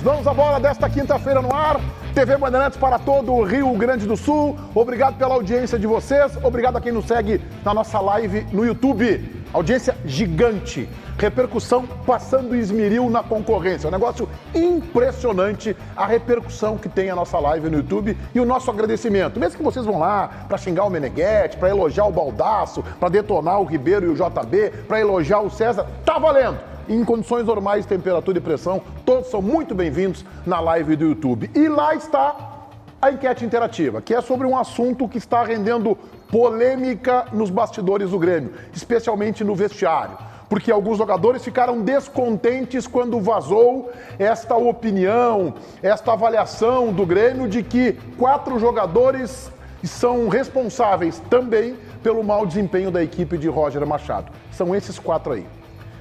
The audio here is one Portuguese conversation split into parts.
Vamos à bola desta quinta-feira no ar. TV Bandeirantes para todo o Rio Grande do Sul. Obrigado pela audiência de vocês. Obrigado a quem nos segue na nossa live no YouTube. Audiência gigante. Repercussão passando esmeril na concorrência. É um negócio impressionante a repercussão que tem a nossa live no YouTube e o nosso agradecimento. Mesmo que vocês vão lá para xingar o Meneghetti, para elogiar o Baldasso, para detonar o Ribeiro e o JB, para elogiar o César, tá valendo! Em condições normais de temperatura e pressão, todos são muito bem-vindos na live do YouTube. E lá está a enquete interativa, que é sobre um assunto que está rendendo polêmica nos bastidores do Grêmio, especialmente no vestiário. Porque alguns jogadores ficaram descontentes quando vazou esta opinião, esta avaliação do Grêmio de que 4 jogadores são responsáveis também pelo mau desempenho da equipe de Roger Machado. São esses 4 aí.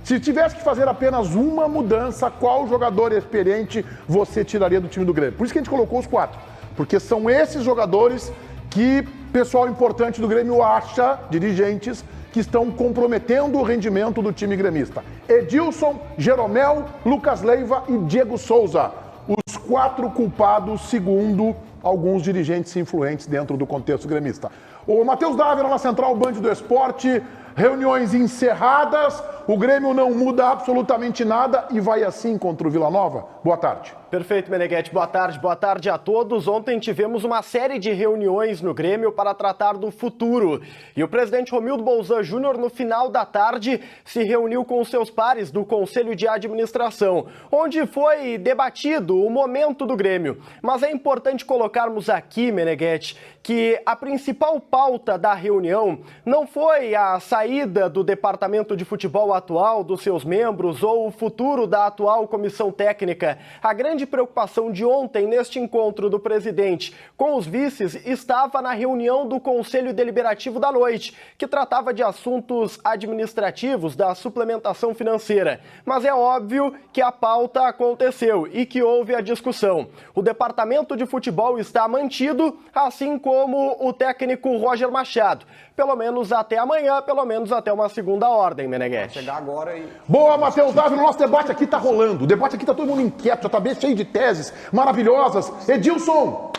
Se tivesse que fazer apenas uma mudança, qual jogador experiente você tiraria do time do Grêmio? Por isso que a gente colocou os 4. Porque são esses jogadores que pessoal importante do Grêmio acha, dirigentes, que estão comprometendo o rendimento do time gremista. Edilson, Jeromel, Lucas Leiva e Diego Souza. Os 4 culpados, segundo alguns dirigentes influentes dentro do contexto gremista. O Matheus Dávila na Central Band do Esporte. Reuniões encerradas, o Grêmio não muda absolutamente nada e vai assim contra o Vila Nova? Boa tarde. Perfeito, Meneghetti. Boa tarde a todos. Ontem tivemos uma série de reuniões no Grêmio para tratar do futuro. E o presidente Romildo Bolzan Júnior, no final da tarde, se reuniu com os seus pares do Conselho de Administração, onde foi debatido o momento do Grêmio. Mas é importante colocarmos aqui, Meneghetti, que a principal pauta da reunião não foi a saída do departamento de futebol atual, dos seus membros, ou o futuro da atual comissão técnica. A grande preocupação de ontem, neste encontro do presidente com os vices, estava na reunião do Conselho Deliberativo da noite, que tratava de assuntos administrativos da suplementação financeira. Mas é óbvio que a pauta aconteceu e que houve a discussão. O departamento de futebol está mantido, assim como o técnico Roger Machado. Pelo menos até amanhã, pelo menos até uma segunda ordem, Meneghetti. Chegar agora e... Boa, Matheus Dávila, o nosso debate aqui tá rolando. O debate aqui tá todo mundo inquieto, já tá bem cheio de teses maravilhosas. Edilson,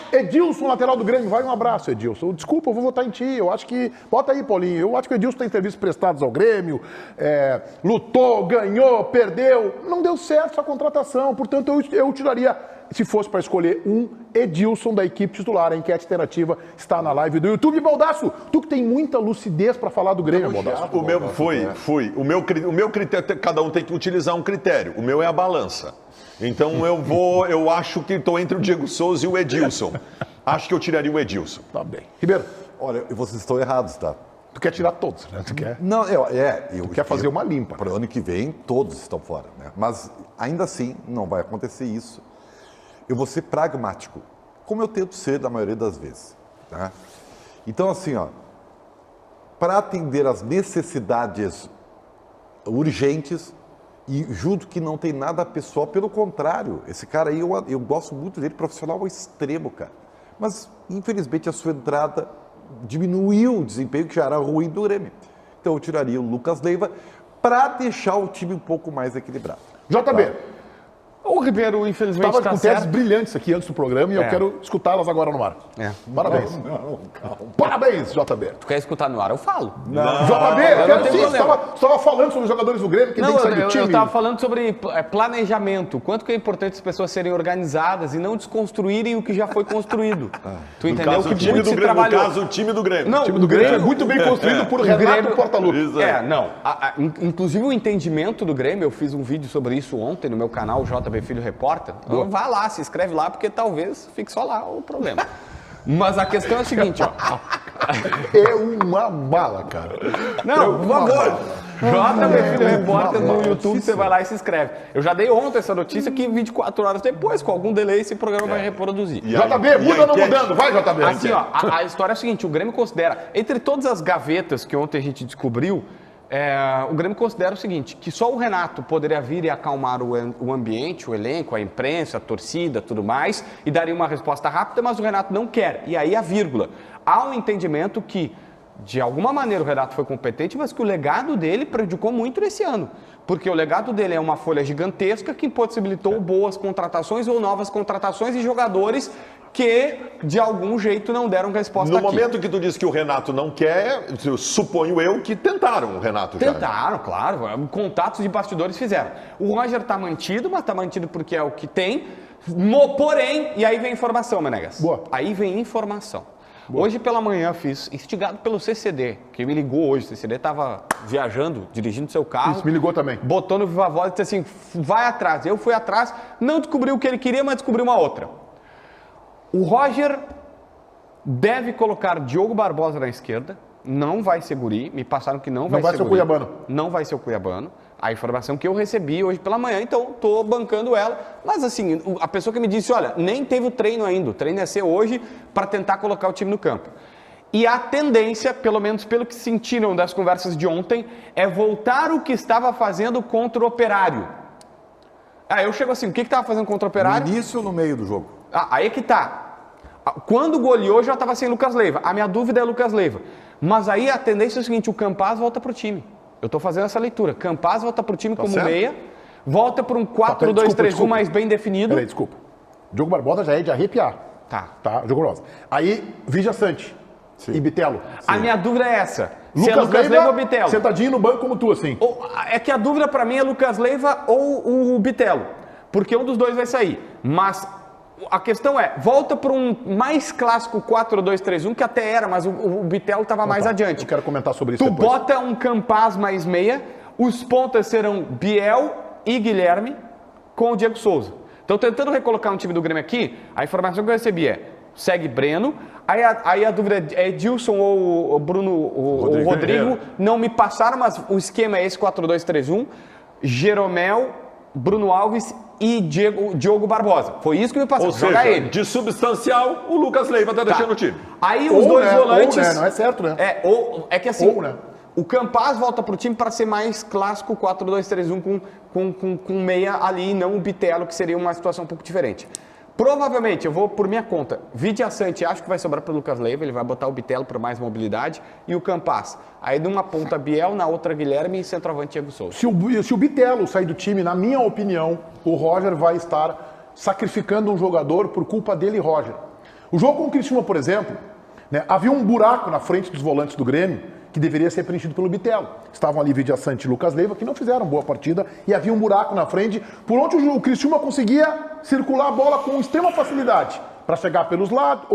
lateral do Grêmio, vai um abraço, Edilson. Desculpa, eu vou votar em ti, eu acho que... Bota aí, Paulinho, eu acho que o Edilson tem serviços prestados ao Grêmio, lutou, ganhou, perdeu, não deu certo essa contratação, portanto eu tiraria... Se fosse para escolher um, Edilson da equipe titular. A enquete interativa está na live do YouTube. Baldasso, tu que tem muita lucidez para falar do Grêmio, Baldasso. O meu fui. O meu critério, cada um tem que utilizar um critério. O meu é a balança. Então eu acho que estou entre o Diego Souza e o Edilson. Acho que eu tiraria o Edilson. Tá bem. Ribeiro. Olha, vocês estão errados, tá? Tu quer tirar todos, né? Tu quer? Não, eu quer fazer uma limpa. Para o ano que vem, todos estão fora, né? Mas ainda assim, não vai acontecer isso. Eu vou ser pragmático, como eu tento ser da maioria das vezes. Tá? Então, assim, para atender às necessidades urgentes, e junto que não tem nada pessoal, pelo contrário, esse cara aí, eu gosto muito dele, profissional ao extremo, cara. Mas, infelizmente, a sua entrada diminuiu o desempenho que já era ruim do Grêmio. Então, eu tiraria o Lucas Leiva para deixar o time um pouco mais equilibrado. JB. Tá? O Ribeiro, infelizmente, estava com teses certo. brilhantes aqui antes do programa e eu quero escutá-las agora no ar. Parabéns. Não, calma. Parabéns, JB. Tu quer escutar no ar? Eu falo. JB, eu quero sim, você estava falando sobre os jogadores do Grêmio, que tem que sair do time. Eu estava falando sobre planejamento. Quanto que é importante as pessoas serem organizadas e não desconstruírem o que já foi construído. Tu entendeu? No caso, o time do Grêmio. No caso, o time do Grêmio. Não, o time do Grêmio é muito bem construído por Renato Portaluppi. Inclusive o entendimento do Grêmio, eu fiz um vídeo sobre isso ontem no meu canal, JB Filho Repórter. Então, vá lá, se inscreve lá, porque talvez fique só lá o problema. Mas a questão é a seguinte, É uma bala, cara. Não, por favor. JB Filho Repórter no YouTube, você vai lá e se inscreve. Eu já dei ontem essa notícia que 24 horas depois, com algum delay, esse programa vai reproduzir. JB, muda ou não mudando? Vai, JB. Assim, a história é a seguinte, o Grêmio considera, entre todas as gavetas que ontem a gente descobriu, o Grêmio considera o seguinte, que só o Renato poderia vir e acalmar o ambiente, o elenco, a imprensa, a torcida, tudo mais, e daria uma resposta rápida, mas o Renato não quer. E aí a vírgula. Há um entendimento que de alguma maneira o Renato foi competente, mas que o legado dele prejudicou muito nesse ano. Porque o legado dele é uma folha gigantesca que possibilitou boas contratações ou novas contratações e jogadores que, de algum jeito, não deram resposta No aqui. momento que tu disse que o Renato não quer, suponho eu que tentaram o Renato já. Tentaram, claro. Contatos de bastidores fizeram. O Roger tá mantido, mas tá mantido porque é o que tem. Porém, e aí vem informação, Menegas. Boa. Aí vem informação. Hoje pela manhã fiz, instigado pelo CCD, que me ligou hoje. O CCD estava viajando, dirigindo seu carro. Isso, me ligou também. Botou no Viva Voz e disse assim, vai atrás. Eu fui atrás, não descobri o que ele queria, mas descobri uma outra. O Roger deve colocar Diogo Barbosa na esquerda, não vai ser Guri, me passaram que não vai ser o Cuiabano. Não vai ser o Cuiabano. A informação que eu recebi hoje pela manhã, então estou bancando ela. Mas assim, a pessoa que me disse, olha, nem teve o treino ainda, o treino ia ser hoje para tentar colocar o time no campo. E a tendência, pelo menos pelo que sentiram das conversas de ontem, é voltar o que estava fazendo contra o Operário. Eu chego assim, o que estava fazendo contra o Operário? No início ou no meio do jogo? Aí é que tá. Quando goleou já estava sem Lucas Leiva. A minha dúvida é Lucas Leiva. Mas aí a tendência é o seguinte, o Campaz volta pro time. Eu estou fazendo essa leitura. Campaz volta pro time como certo. meia, volta para um 4-2-3-1 mais bem definido. Peraí, desculpa. Diogo Barbosa já é de arrepiar. Tá. Diogo Barbosa. Aí, Vidia Sante e Bitelo. A minha dúvida é essa. Se é Lucas Leiva ou Bitelo? Sentadinho no banco como tu, assim. É que a dúvida para mim é Lucas Leiva ou o Bitelo. Porque um dos dois vai sair. Mas a questão é, volta para um mais clássico 4-2-3-1, que até era, mas o Bitelo estava mais adiante. Eu quero comentar sobre isso Tu depois. bota um Campaz mais meia, os pontas serão Biel e Guilherme com o Diego Souza. Então, tentando recolocar um time do Grêmio aqui, a informação que eu recebi é, segue Breno, aí a dúvida é Edilson ou o Bruno, o Rodrigo, não me passaram, mas o esquema é esse 4-2-3-1, Jeromel, Bruno Alves e Diogo Barbosa. Foi isso que me passou. Ou seja, de substancial, o Lucas Leiva tá deixando o time. Aí os dois volantes... Não é certo, né? É que assim, né? o Campaz volta pro time para ser mais clássico 4-2-3-1 com meia ali e não o Bitelo, que seria uma situação um pouco diferente. Provavelmente, eu vou por minha conta, Vidia Sante, acho que vai sobrar para o Lucas Leiva, ele vai botar o Bitelo para mais mobilidade, e o Campaz. Aí numa ponta Biel, na outra Guilherme e centroavante Diego Souza. Se o Bitelo sair do time, na minha opinião, o Roger vai estar sacrificando um jogador por culpa dele e Roger. O jogo com o Criciúma, por exemplo, né, havia um buraco na frente dos volantes do Grêmio que deveria ser preenchido pelo Bitelo. Estavam ali Vidia Sante e Lucas Leiva, que não fizeram boa partida, e havia um buraco na frente, por onde o Criciúma conseguia circular a bola com extrema facilidade, para chegar pelos lados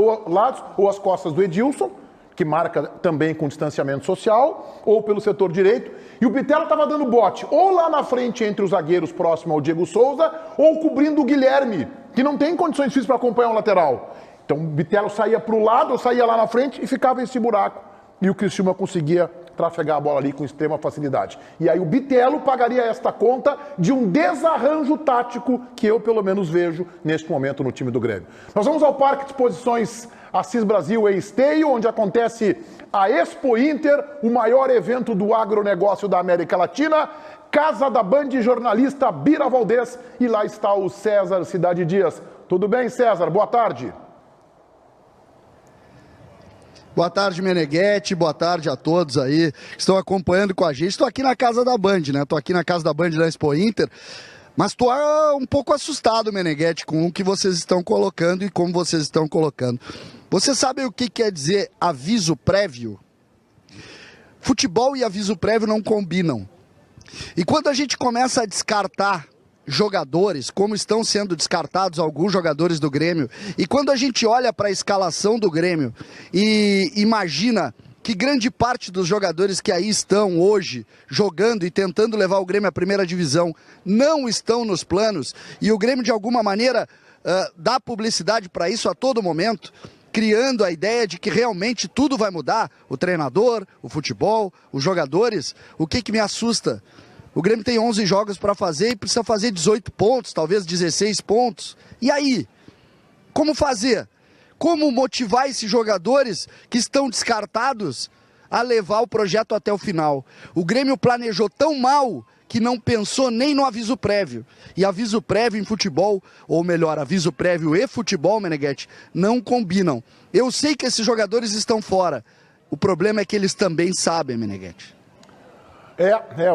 ou as costas do Edilson, que marca também com distanciamento social, ou pelo setor direito, e o Bitelo estava dando bote, ou lá na frente entre os zagueiros próximo ao Diego Souza, ou cobrindo o Guilherme, que não tem condições físicas para acompanhar o lateral. Então o Bitelo saía para o lado, ou saía lá na frente, e ficava esse buraco. E o Criciúma conseguia trafegar a bola ali com extrema facilidade. E aí o Bitelo pagaria esta conta de um desarranjo tático que eu, pelo menos, vejo neste momento no time do Grêmio. Nós vamos ao Parque de Exposições Assis Brasil e Esteio, onde acontece a Expo Inter, o maior evento do agronegócio da América Latina. Casa da Band, jornalista Bira Valdez, e lá está o César Cidade Dias. Tudo bem, César? Boa tarde. Boa tarde, Meneghetti, boa tarde a todos aí que estão acompanhando com a gente. Estou aqui na casa da Band, né? Estou aqui na casa da Band da Expo Inter, mas estou um pouco assustado, Meneghetti, com o que vocês estão colocando e como vocês estão colocando. Você sabe o que quer dizer aviso prévio? Futebol e aviso prévio não combinam. E quando a gente começa a descartar jogadores, como estão sendo descartados alguns jogadores do Grêmio, e quando a gente olha para a escalação do Grêmio e imagina que grande parte dos jogadores que aí estão hoje jogando e tentando levar o Grêmio à primeira divisão não estão nos planos, e o Grêmio de alguma maneira dá publicidade para isso a todo momento, criando a ideia de que realmente tudo vai mudar, o treinador, o futebol, os jogadores. O que me assusta? O Grêmio tem 11 jogos para fazer e precisa fazer 18 pontos, talvez 16 pontos. E aí? Como fazer? Como motivar esses jogadores que estão descartados a levar o projeto até o final? O Grêmio planejou tão mal que não pensou nem no aviso prévio. E aviso prévio em futebol, ou melhor, aviso prévio e futebol, Meneghetti, não combinam. Eu sei que esses jogadores estão fora. O problema é que eles também sabem, Meneghetti.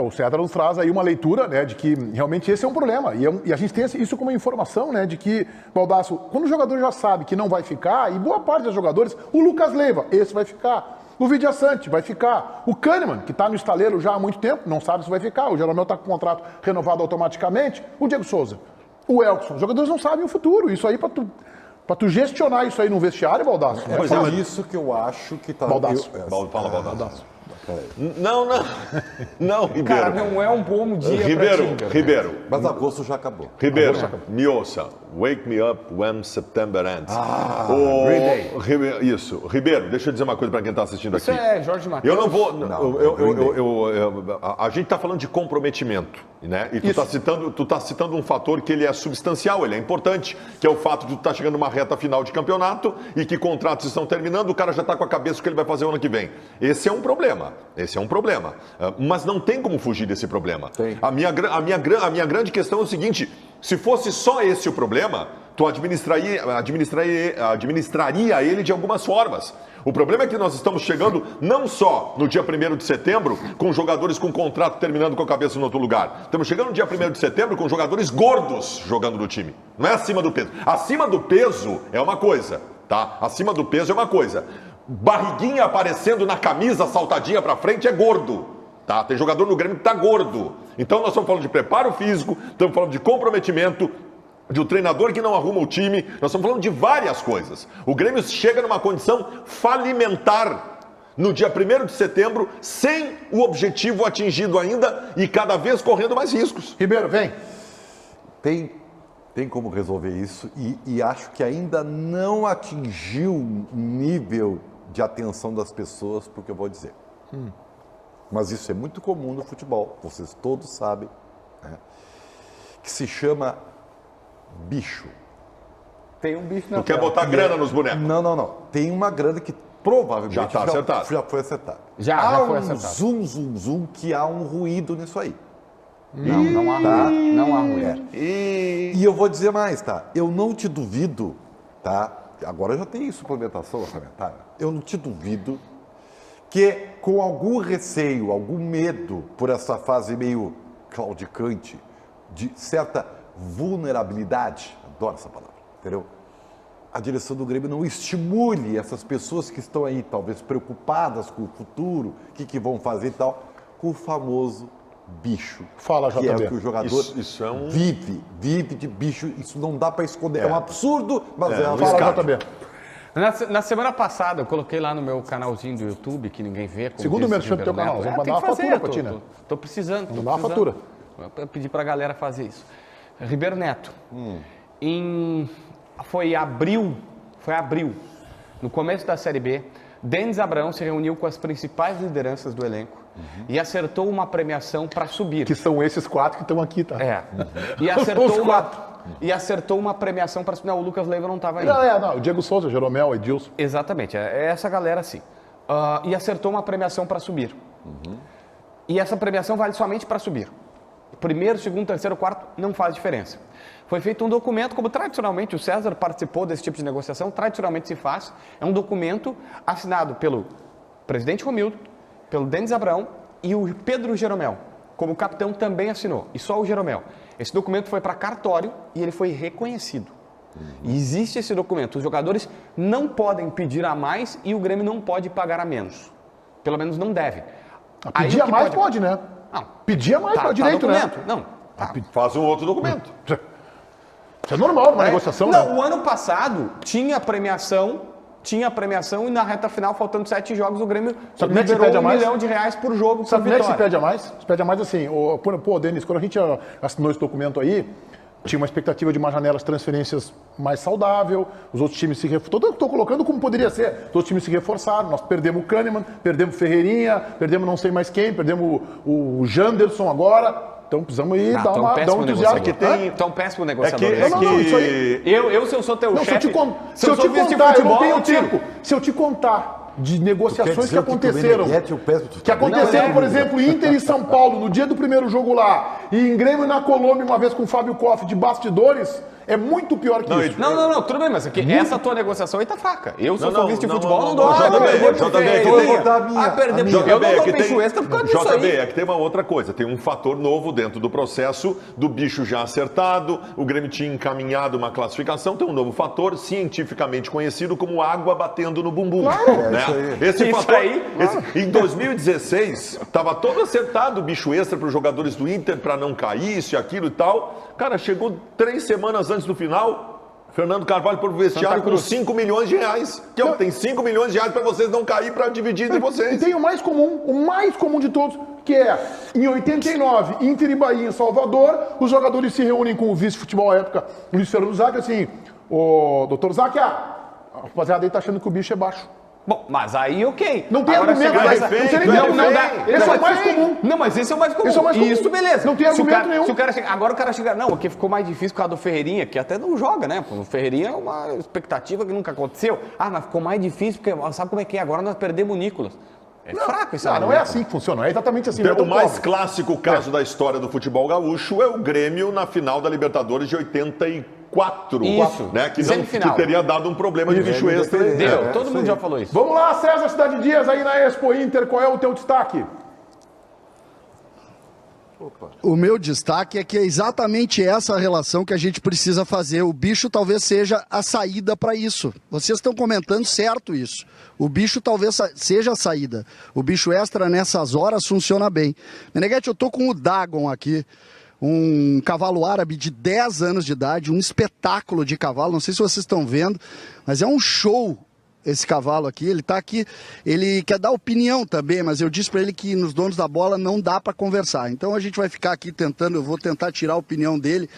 O César nos traz aí uma leitura, né, de que realmente esse é um problema. E a gente tem isso como informação, né, de que, Baldasso, quando o jogador já sabe que não vai ficar, e boa parte dos jogadores, o Lucas Leiva, esse vai ficar. O Vidiaçante vai ficar. O Kahneman, que está no estaleiro já há muito tempo, não sabe se vai ficar. O Jeromel está com o contrato renovado automaticamente. O Diego Souza. O Elkson. Os jogadores não sabem o futuro. Isso aí, para tu gestionar isso aí no vestiário, Baldasso. É por isso que eu acho que tá... Baldasso. Fala, Baldasso. Não, Ribeiro. Cara, não é um bom dia pra ti, Ribeiro. Mas agosto já acabou. Ribeiro, me ouça. Wake me up when September ends. Green Day. Isso. Ribeiro, deixa eu dizer uma coisa para quem está assistindo Isso aqui. é Jorge Mateus. Eu não vou... a gente está falando de comprometimento, né? E tu tá citando um fator que ele é substancial, ele é importante, que é o fato de tu estar chegando numa reta final de campeonato e que contratos estão terminando, o cara já está com a cabeça o que ele vai fazer o ano que vem. Esse é um problema. Mas não tem como fugir desse problema. Tem. A minha grande questão é o seguinte: se fosse só esse o problema, tu administraria ele de algumas formas. O problema é que nós estamos chegando não só no dia 1º de setembro com jogadores com contrato terminando com a cabeça no outro lugar. Estamos chegando no dia 1º de setembro com jogadores gordos jogando no time. Não é acima do peso. Acima do peso é uma coisa, tá? Acima do peso é uma coisa. Barriguinha aparecendo na camisa, saltadinha pra frente, é gordo. Tá? Tem jogador no Grêmio que tá gordo. Então nós estamos falando de preparo físico, estamos falando de comprometimento, de um treinador que não arruma o time, nós estamos falando de várias coisas. O Grêmio chega numa condição falimentar no dia 1º de setembro, sem o objetivo atingido ainda e cada vez correndo mais riscos. Ribeiro, vem. Tem como resolver isso e acho que ainda não atingiu um nível de atenção das pessoas, porque eu vou dizer. Mas isso é muito comum no futebol, vocês todos sabem, né? Que se chama bicho. Tem um bicho na Tu quer botar grana nos bonecos? Não. Tem uma grana que provavelmente Já tá acertado. Já foi acertada. Já Há foi um acertado. zoom, que há um ruído nisso aí. Não há ruim. Não há ruim. E eu vou dizer mais, tá? Eu não te duvido, tá? Agora já tem suplementação orçamentária. Eu não te duvido que com algum receio, algum medo por essa fase meio claudicante, de certa vulnerabilidade, adoro essa palavra, entendeu? A direção do Grêmio não estimule essas pessoas que estão aí, talvez preocupadas com o futuro, o que vão fazer e tal, com o famoso bicho. Fala, que é JB. o que o jogador Isso é um... vive de bicho, isso não dá para esconder. É um absurdo, mas é uma Fala, verdade. JB. Na semana passada, eu coloquei lá no meu canalzinho do YouTube, que ninguém vê. como Segundo disse merchan do Ribeiro teu canal, Neto. vamos Tem mandar que uma fazer, fatura pra ti, né? Tô precisando. Vamos dar uma fatura. Eu pedi pra galera fazer isso. Ribeiro Neto, foi abril, no começo da Série B, Denis Abraão se reuniu com as principais lideranças do elenco e acertou uma premiação para subir. Que são esses 4 que estão aqui, tá? E acertou uma premiação para subir. Não, o Lucas Leiva não estava aí. Não, o Diego Souza, o Jeromel, o Edilson. Exatamente, é essa galera assim. E acertou uma premiação para subir. E essa premiação vale somente para subir. Primeiro, segundo, terceiro, quarto, não faz diferença. Foi feito um documento, como tradicionalmente o César participou desse tipo de negociação, tradicionalmente se faz. É um documento assinado pelo presidente Romildo, pelo Denis Abraão e o Pedro Jeromel, como capitão também assinou, e só o Jeromel. Esse documento foi para cartório e ele foi reconhecido. E existe esse documento. Os jogadores não podem pedir a mais e o Grêmio não pode pagar a menos. Pelo menos não deve. Pedir a mais pode, né? Não. Pedir a mais pode direito, né? documento. Não. Tá. Faz um outro documento. Isso é normal numa negociação, não, né? o ano passado tinha a premiação e na reta final, faltando 7 jogos, o Grêmio Sabe como é que se liberou pede a R$1 mais? milhão por jogo por Sabe como é que se vitória. pede a mais? Se pede a mais assim, pô, Denis, quando a gente assinou esse documento aí, tinha uma expectativa de uma janela de transferências mais saudável, os outros times se reforçaram. Estou colocando como poderia ser. Os outros times se reforçaram, nós perdemos o Kahneman, perdemos o Ferreirinha, perdemos não sei mais quem, perdemos o Janderson agora. Então precisamos ir dar um entusiasmo. Tão péssimo negociador. Isso aí. Eu, se eu sou teu Não, chefe... se eu te contar, eu não tenho tempo. Se eu te contar de negociações que aconteceram. Que Não, aconteceram, por exemplo, Inter e São Paulo, no dia do primeiro jogo lá, e em Grêmio na Colômbia, uma vez com o Fábio Koff de bastidores, é muito pior que isso. Não, tudo bem, mas aqui, essa tua negociação aí tá fraca. Eu sou Não, vice de não, futebol, não, não dou. JB, perder JB, pro é que Ferreirinha. tem- Eu não dou bicho extra por causa disso aí. JB, é que tem uma outra coisa, tem um fator novo dentro do processo do bicho já acertado, o Grêmio tinha encaminhado uma classificação, tem um novo fator cientificamente conhecido como água batendo no bumbum. Né? Esse Isso fator, aí, em 2016, estava todo acertado o bicho extra para os jogadores do Inter para não cair, isso e aquilo e tal. Cara, chegou 3 semanas antes do final, Fernando Carvalho por vestiário com 5 milhões de reais. Que tem 5 milhões de reais para vocês não cair para dividir entre E vocês. tem o mais comum de todos, que é, em 89, Inter e Bahia em Salvador, os jogadores se reúnem com o vice-futebol à época, Luiz Fernando Zac, assim, ô, doutor Zac, a rapaziada aí tá achando que o bicho é baixo. Bom, mas aí ok. Não tem Agora argumento, chegar mas nessa- não sei nem não, como não é. dá. Esse Não, é o mais comum. Não, mas esse é o mais comum. Esse é o mais comum. Isso, beleza. Não tem Se o argumento cara- nenhum. Se o cara chega, agora o cara chega, não, porque ficou mais difícil por causa do Ferreirinha, que até não joga, né? O Ferreirinha é uma expectativa que nunca aconteceu. Ah, mas ficou mais difícil, porque sabe como é que é? Agora nós perdemos o Nicolas. É fraco esse Não é argumento. assim que funciona, é exatamente assim. Então, não é o tão mais pobre. clássico caso da história do futebol gaúcho é o Grêmio na final da Libertadores de 84. Isso, Né? Que, semifinal. que teria dado um problema de bicho extra. Deu, todo mundo já falou isso. Vamos lá, César Cidade Dias, aí na Expo Inter, qual é o teu destaque? O meu destaque é que é exatamente essa a relação que a gente precisa fazer. O bicho talvez seja a saída para isso. Vocês estão comentando certo isso. O bicho talvez seja a saída. O bicho extra nessas horas funciona bem. Meneghete, eu tô com o Dagon aqui, um cavalo árabe de 10 anos de idade, um espetáculo de cavalo. Não sei se vocês estão vendo, mas é um show. Esse cavalo aqui, ele tá aqui, ele quer dar opinião também, mas eu disse para ele que nos donos da bola não dá para conversar. Então a gente vai ficar aqui eu vou tentar tirar a opinião dele,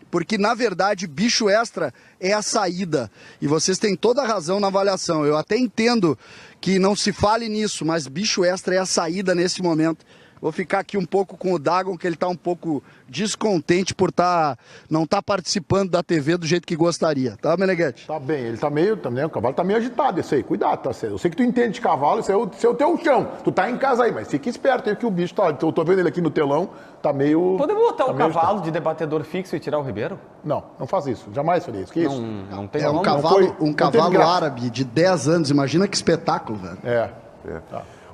porque na verdade bicho extra é a saída. E vocês têm toda a razão na avaliação. Eu até entendo que não se fale nisso, mas bicho extra é a saída nesse momento. Vou ficar aqui um pouco com o Dagon, que ele está um pouco descontente por não estar participando da TV do jeito que gostaria. Tá, Meneghete? Tá bem, ele tá meio, também, o cavalo tá meio agitado, esse aí, cuidado, tá? Eu sei que tu entende de cavalo, esse é o teu chão, tu tá em casa aí, mas fica esperto aí que o bicho tá, eu tô vendo ele aqui no telão, tá meio... Podemos botar tá o meio cavalo de debatedor fixo e tirar o Ribeiro? Não, não faz isso, jamais faria isso, que isso? Não tem É um como. cavalo, não teve cavalo graça. árabe de 10 anos, imagina que espetáculo, velho. É.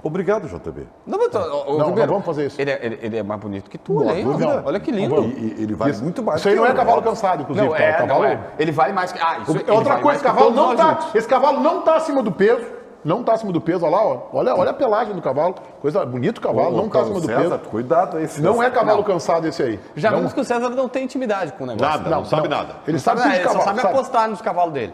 Obrigado, JB. Não, mas, Não, Ribeiro, não vamos fazer isso. Ele é mais bonito que tu, olha aí. dúvida. Olha que lindo. E ele vale muito mais. Isso aí que não é eu, cavalo né? cansado, inclusive, Não, tá? é, O cavalo... não é. Ele vale mais que... Ah, isso É outra coisa, esse cavalo não tá, esse cavalo não tá acima do peso, não tá acima do peso, olha lá, ó. Olha a pelagem do cavalo, coisa bonito o cavalo, não tá acima do César, peso. cuidado aí. Não é cavalo Não. cansado esse aí. Já não, vimos que o César não tem intimidade com o negócio. Nada, não sabe nada. Ele sabe tudo de Ele só cavalo. sabe sabe. apostar nos cavalos dele.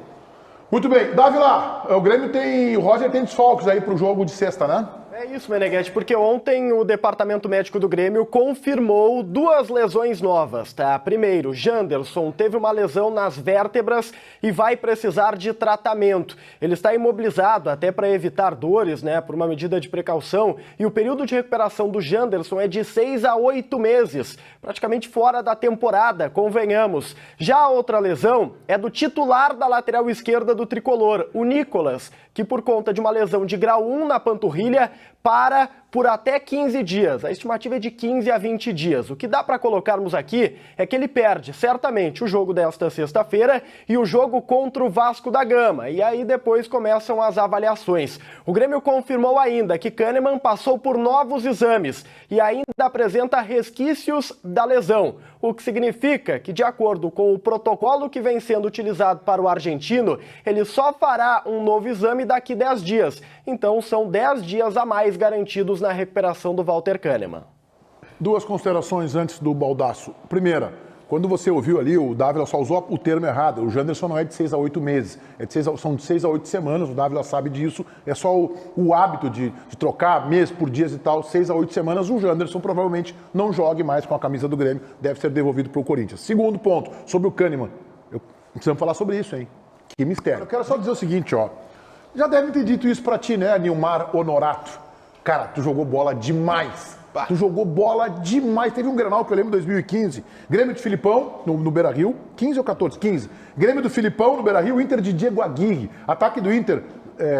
Muito bem, Davi lá, o Grêmio o Roger tem desfalques aí pro jogo de sexta, né? É isso, Meneghete, porque ontem o Departamento Médico do Grêmio confirmou 2 lesões novas, tá? Primeiro, Janderson teve uma lesão nas vértebras e vai precisar de tratamento. Ele está imobilizado até para evitar dores, né, por uma medida de precaução, e o período de recuperação do Janderson é de 6 a 8 meses, praticamente fora da temporada, convenhamos. Já a outra lesão é do titular da lateral esquerda do tricolor, o Nicolas, que por conta de uma lesão de grau 1 na panturrilha, para por até 15 dias. A estimativa é de 15 a 20 dias. O que dá para colocarmos aqui é que ele perde certamente o jogo desta sexta-feira e o jogo contra o Vasco da Gama. E aí depois começam as avaliações. O Grêmio confirmou ainda que Kahneman passou por novos exames e ainda apresenta resquícios da lesão. O que significa que, de acordo com o protocolo que vem sendo utilizado para o argentino, ele só fará um novo exame daqui 10 dias. Então são 10 dias a mais garantidos na recuperação do Walter Kahneman. 2 considerações antes do Baldasso. Primeira, quando você ouviu ali, o Dávila só usou o termo errado. O Janderson não é de 6 a 8 meses, são de 6 a 8 semanas, o Dávila sabe disso. É só o hábito de trocar mês por dias e tal, 6 a 8 semanas. O Janderson provavelmente não jogue mais com a camisa do Grêmio, deve ser devolvido para o Corinthians. Segundo ponto, sobre o Kahneman. Precisamos falar sobre isso, hein? Que mistério. Eu quero só dizer o seguinte, ó. Já devem ter dito isso pra ti, né, Nilmar Honorato? Cara, tu jogou bola demais. Tu jogou bola demais. Teve um Grenal que eu lembro em 2015. Grêmio de Filipão, no Beira-Rio. 15 ou 14? 15. Grêmio do Filipão, no Beira-Rio. Inter de Diego Aguirre. Ataque do Inter.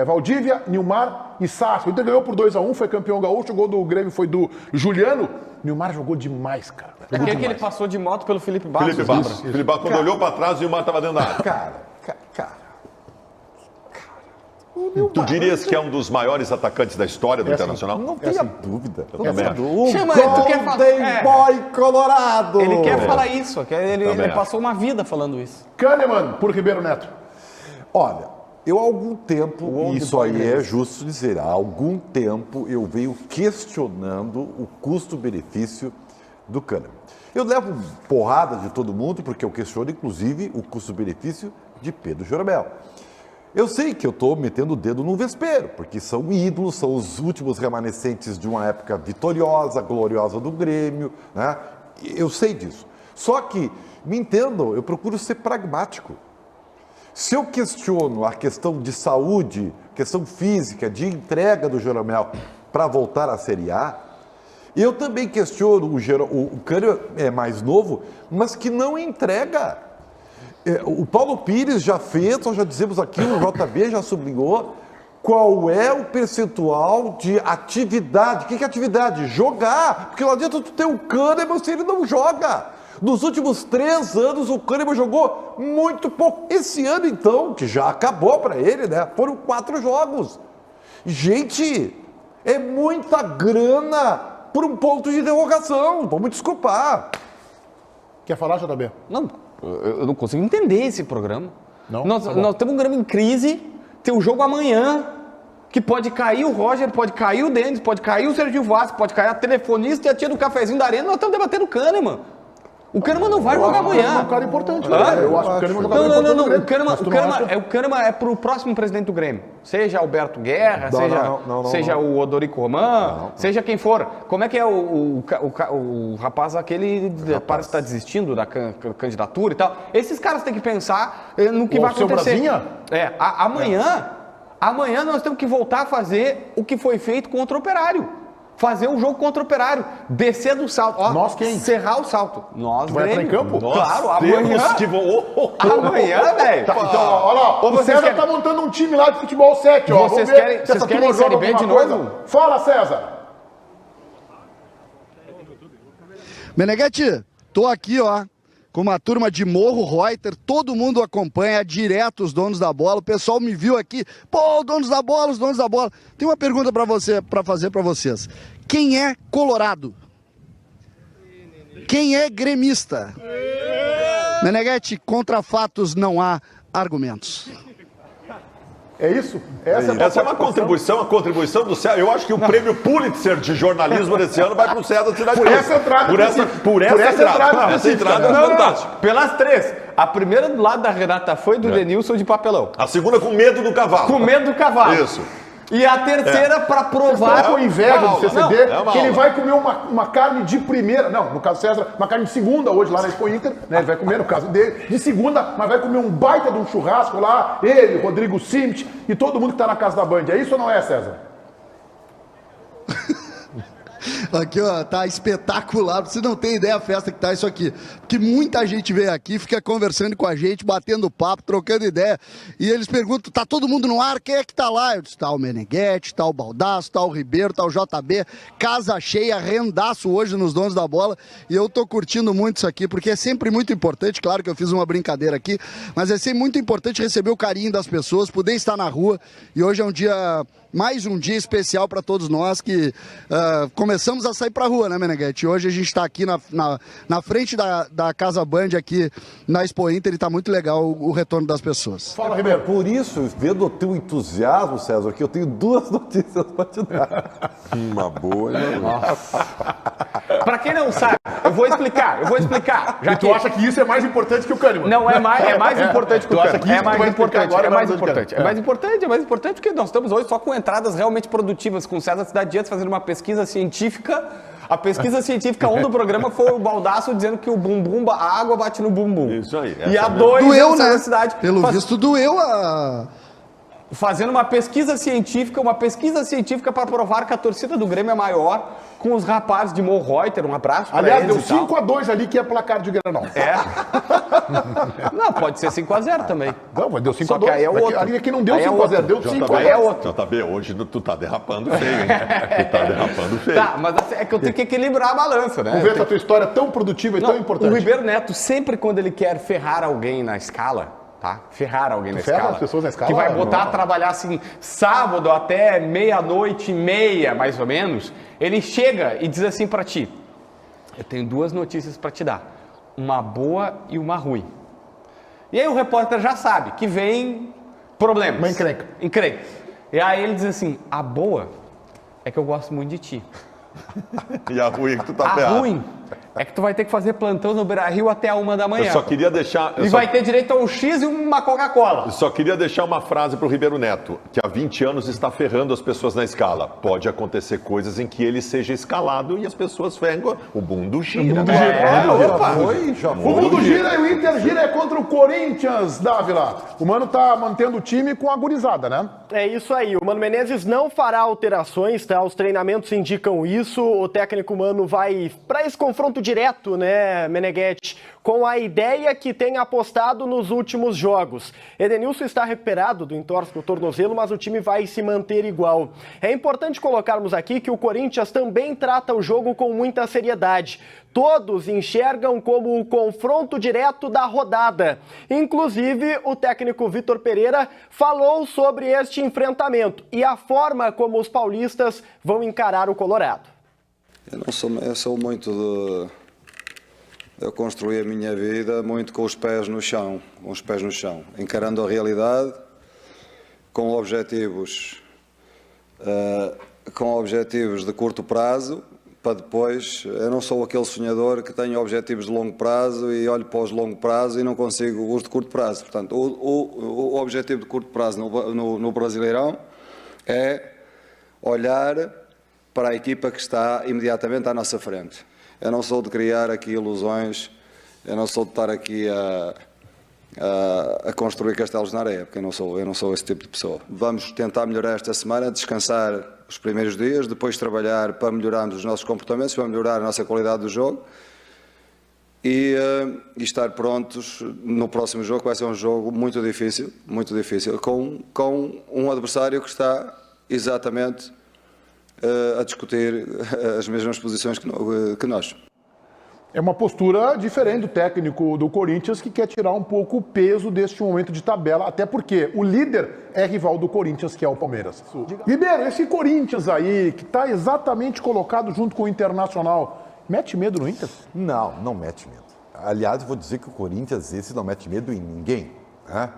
Valdívia, Nilmar e Sasco. O Inter ganhou por 2-1, foi campeão gaúcho, o gol do Grêmio foi do Juliano. Nilmar jogou demais, cara. Aquele que ele passou de moto pelo Felipe Bastos. Felipe Bastos. Felipe Bastos, quando olhou pra trás, o Nilmar tava dentro da área. Cara. Tu dirias que é um dos maiores atacantes da história do Internacional? Não tenha dúvida. também acho. Chama ele, tu quer falar. Golden Boy Colorado. Ele quer falar isso, ele acho. passou uma vida falando isso. Kahneman por Ribeiro Neto. Olha, eu há algum tempo, isso aí é justo dizer, há algum tempo eu venho questionando o custo-benefício do Kahneman. Eu levo porrada de todo mundo porque eu questiono, inclusive, o custo-benefício de Pedro Jeromel. Eu sei que eu estou metendo o dedo no vespeiro, porque são ídolos, são os últimos remanescentes de uma época vitoriosa, gloriosa do Grêmio, né? Eu sei disso. Só que, me entendam, eu procuro ser pragmático. Se eu questiono a questão de saúde, questão física, de entrega do Jeromel para voltar à Série A, eu também questiono o Kahneman é mais novo, mas que não entrega. O Paulo Pires já fez, nós já dizemos aqui, o JB já sublinhou, qual é o percentual de atividade. O que é atividade? Jogar. Porque não adianta tu ter o Kahneman se ele não joga. Nos últimos 3 anos, o Kahneman jogou muito pouco. Esse ano, então, que já acabou para ele, né? Foram 4 jogos. Gente, é muita grana por um ponto de interrogação. Vamos desculpar. Quer falar, JB? Não, eu não consigo entender esse programa. Não? Nós Tá bom. temos um Grêmio em crise, tem um jogo amanhã, que pode cair o Roger, pode cair o Denis, pode cair o Serginho Vasco, pode cair a telefonista e a tia do cafezinho da arena, nós estamos debatendo o Kahneman. O Kahneman não vai jogar É amanhã. um cara importante, né? Eu acho que o Kahneman é um jogador Não. importante do O Grêmio. Mas tu não acha? O Kahneman é pro próximo presidente do Grêmio. Seja Alberto Guerra, seja o Odorico Roman, seja quem for. Como é que é o rapaz aquele parece estar desistindo da candidatura e tal. Esses caras têm que pensar no que O vai Alceu acontecer. Brasinha? Amanhã nós temos que voltar a fazer o que foi feito contra o Operário. Fazer um jogo contra o Operário. Descer do salto. Ó, Nós quem? Serrar o salto. Nós, Tu vai entrar em Grêmio. campo? Claro, Temos amanhã. que Amanhã, velho. Tá, então, olha lá, Ou o vocês César querem- tá montando um time lá de futebol 7, ó. Vocês Vamos ver querem- se vocês essa querem turma joga Série B de alguma coisa. novo? Fala, César. Meneghete, tô aqui, ó, com uma turma de Morro Reuter, todo mundo acompanha direto os donos da bola, o pessoal me viu aqui, pô, os donos da bola. Tem uma pergunta para fazer para vocês. Quem é colorado? Quem é gremista? Meneghete, contra fatos não há argumentos. É isso? Essa Essa é uma contribuição do César. Eu acho que o prêmio Pulitzer de jornalismo desse ano vai pro César Cidade Por Cruz. essa entrada Por essa entrada. Essa entrada é fantástica. Pelas 3. A primeira do lado da Renata foi do Denilson de papelão. A segunda com medo do cavalo. Com medo do cavalo. Isso. E a terceira pra Vai provar. com inveja do CCD, é uma que ele aula. vai comer uma carne de primeira, não, no caso César, uma carne de segunda hoje lá na Expo Inter, né, ele vai comer no caso dele, de segunda, mas vai comer um baita de um churrasco lá, ele, Rodrigo Simt e todo mundo que tá na casa da Band, é isso ou não é, César? Aqui, ó, tá espetacular. Você não tem ideia a festa que tá isso aqui. Porque muita gente vem aqui, fica conversando com a gente, batendo papo, trocando ideia. E eles perguntam, tá todo mundo no ar? Quem é que tá lá? Eu disse, tá o Meneghetti, tá o Baldasso, tá o Ribeiro, tá o JB. Casa cheia, rendaço hoje nos donos da bola. E eu tô curtindo muito isso aqui, porque é sempre muito importante. Claro que eu fiz uma brincadeira aqui, mas é sempre muito importante receber o carinho das pessoas, poder estar na rua. E hoje é um dia... Mais um dia especial para todos nós que começamos a sair para a rua, né, Meneghetti? Hoje a gente está aqui na frente da Casa Band, aqui na Expo Inter, e está muito legal o retorno das pessoas. Fala, Ribeiro. Por isso, vendo o teu entusiasmo, César, que eu tenho 2 notícias para te dar. Uma boa, hein? Pra quem não sabe, eu vou explicar. Já E tu acha que isso é mais importante que o Kahneman? Não, é mais importante que o Tu acha Kahneman. que isso É tu mais vai explicar importante, agora é na mais hora do importante. Kahneman? É mais importante porque nós estamos hoje só com entradas realmente produtivas, com o César Cidade Dias fazendo uma pesquisa científica. A pesquisa científica 1 do programa foi o Baldasso dizendo que o bumbum, a água bate no bumbum. Isso aí. E a Essa 2 Doeu, é o César né? Cidade. Pelo visto, doeu a... fazendo uma pesquisa científica para provar que a torcida do Grêmio é maior com os rapazes de Morreuter. Um abraço para Aliás, eles. deu 5-2 ali, que é placar de Grenal. Não, pode ser 5-0 também. Não, mas deu 5-2. Só que aí é outro. Ali aqui não deu Aí é 5-0, outro. deu JB, 5-2. é outro. JB, hoje tu tá derrapando feio, hein? Tu tá derrapando feio. Tá, mas assim, é que eu tenho que equilibrar a balança, né? Vamos ver essa tua história tão produtiva e tão importante. O Ribeiro Neto, sempre quando ele quer ferrar alguém na escala, tá? Ferrar alguém na ferra escala. as pessoas na escala? Que vai botar Não. a trabalhar assim, sábado até 00:30, mais ou menos. Ele chega e diz assim pra ti: eu tenho 2 notícias pra te dar. Uma boa e uma ruim. E aí o repórter já sabe que vem problemas. Uma encrenca. Encrenca. E aí ele diz assim: a boa é que eu gosto muito de ti. E a ruim é que tu tá A ferrado. ruim é que tu vai ter que fazer plantão no Beira-Rio até a 1h. Eu só queria deixar... E vai ter direito a um X e uma Coca-Cola. Só queria deixar uma frase pro Ribeiro Neto, que há 20 anos está ferrando as pessoas na escala. Pode acontecer coisas em que ele seja escalado e as pessoas ferram. O mundo gira. O mundo gira e o Inter gira é contra o Corinthians, Dávila. O Mano tá mantendo o time com a gurizada, né? É isso aí, o Mano Menezes não fará alterações, tá? Os treinamentos indicam isso, o técnico Mano vai para esse confronto direto, né, Meneghetti, com a ideia que tem apostado nos últimos jogos. Edenilson está recuperado do entorse do tornozelo, mas o time vai se manter igual. É importante colocarmos aqui que o Corinthians também trata o jogo com muita seriedade. Todos enxergam como o confronto direto da rodada. Inclusive, o técnico Vitor Pereira falou sobre este enfrentamento e a forma como os paulistas vão encarar o Colorado. Eu sou muito de... Eu construí a minha vida muito com os pés no chão, encarando a realidade, com objetivos de curto prazo, para depois... Eu não sou aquele sonhador que tem objetivos de longo prazo e olho para os de longo prazo e não consigo os de curto prazo. Portanto, o objetivo de curto prazo no Brasileirão é olhar para a equipa que está imediatamente à nossa frente. Eu não sou de criar aqui ilusões, eu não sou de estar aqui a construir castelos na areia, porque eu não sou esse tipo de pessoa. Vamos tentar melhorar esta semana, descansar os primeiros dias, depois trabalhar para melhorarmos os nossos comportamentos, para melhorar a nossa qualidade do jogo e estar prontos no próximo jogo, que vai ser um jogo muito difícil, com um adversário que está exatamente a discutir as mesmas posições que nós. É uma postura diferente do técnico do Corinthians, que quer tirar um pouco o peso deste momento de tabela, até porque o líder é rival do Corinthians, que é o Palmeiras. Ribeiro, esse Corinthians aí, que está exatamente colocado junto com o Internacional, mete medo no Inter? Não, não mete medo. Aliás, eu vou dizer que o Corinthians esse não mete medo em ninguém, né?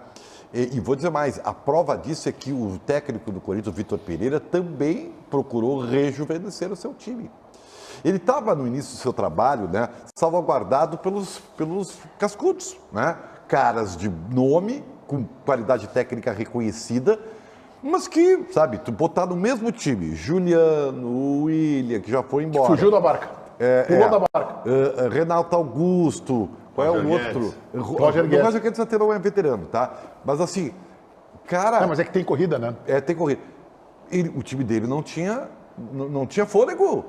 E vou dizer mais, a prova disso é que o técnico do Corinthians, o Vitor Pereira, também procurou rejuvenescer o seu time. Ele estava no início do seu trabalho, né, salvaguardado pelos cascudos, né? Caras de nome, com qualidade técnica reconhecida, mas que, sabe, tu botar no mesmo time, Juliano, William, que já foi embora. Fugiu da barca. Pulou da barca. Renato Augusto, qual é o outro? Roger Guedes. O Roger Guedes até não é veterano, tá? Mas assim, cara... Não, mas é que tem corrida, né? Tem corrida. O time dele não tinha fôlego.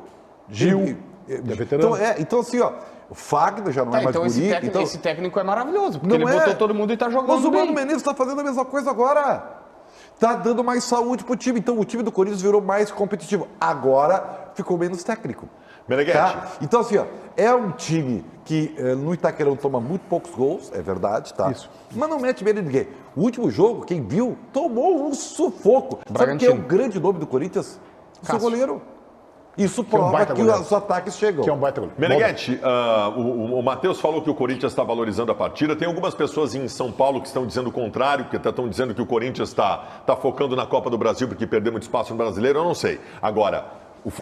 Gil, é veterano. Então assim, ó, o Fagner já não é mais bonito. Esse técnico é maravilhoso, porque Não ele é. botou todo mundo e tá jogando Mas o Mano bem. Menezes está fazendo a mesma coisa agora. Tá dando mais saúde pro time. Então o time do Corinthians virou mais competitivo. Agora ficou menos técnico. Meneghetti. Tá? Então assim, ó, é um time que no Itaquerão toma muito poucos gols, é verdade, tá? Isso. Mas não mete medo de ninguém. O último jogo, quem viu, tomou um sufoco. Sabe Bragantino. quem é o grande nome do Corinthians? O seu Cássio. goleiro. Isso é um prova baita que goleiro. os ataques chegam. Que é um baita goleiro. Meneghetti, o Matheus falou que o Corinthians está valorizando a partida. Tem algumas pessoas em São Paulo que estão dizendo o contrário, que estão dizendo que o Corinthians está focando na Copa do Brasil porque perdeu muito espaço no Brasileiro. Eu não sei. Agora,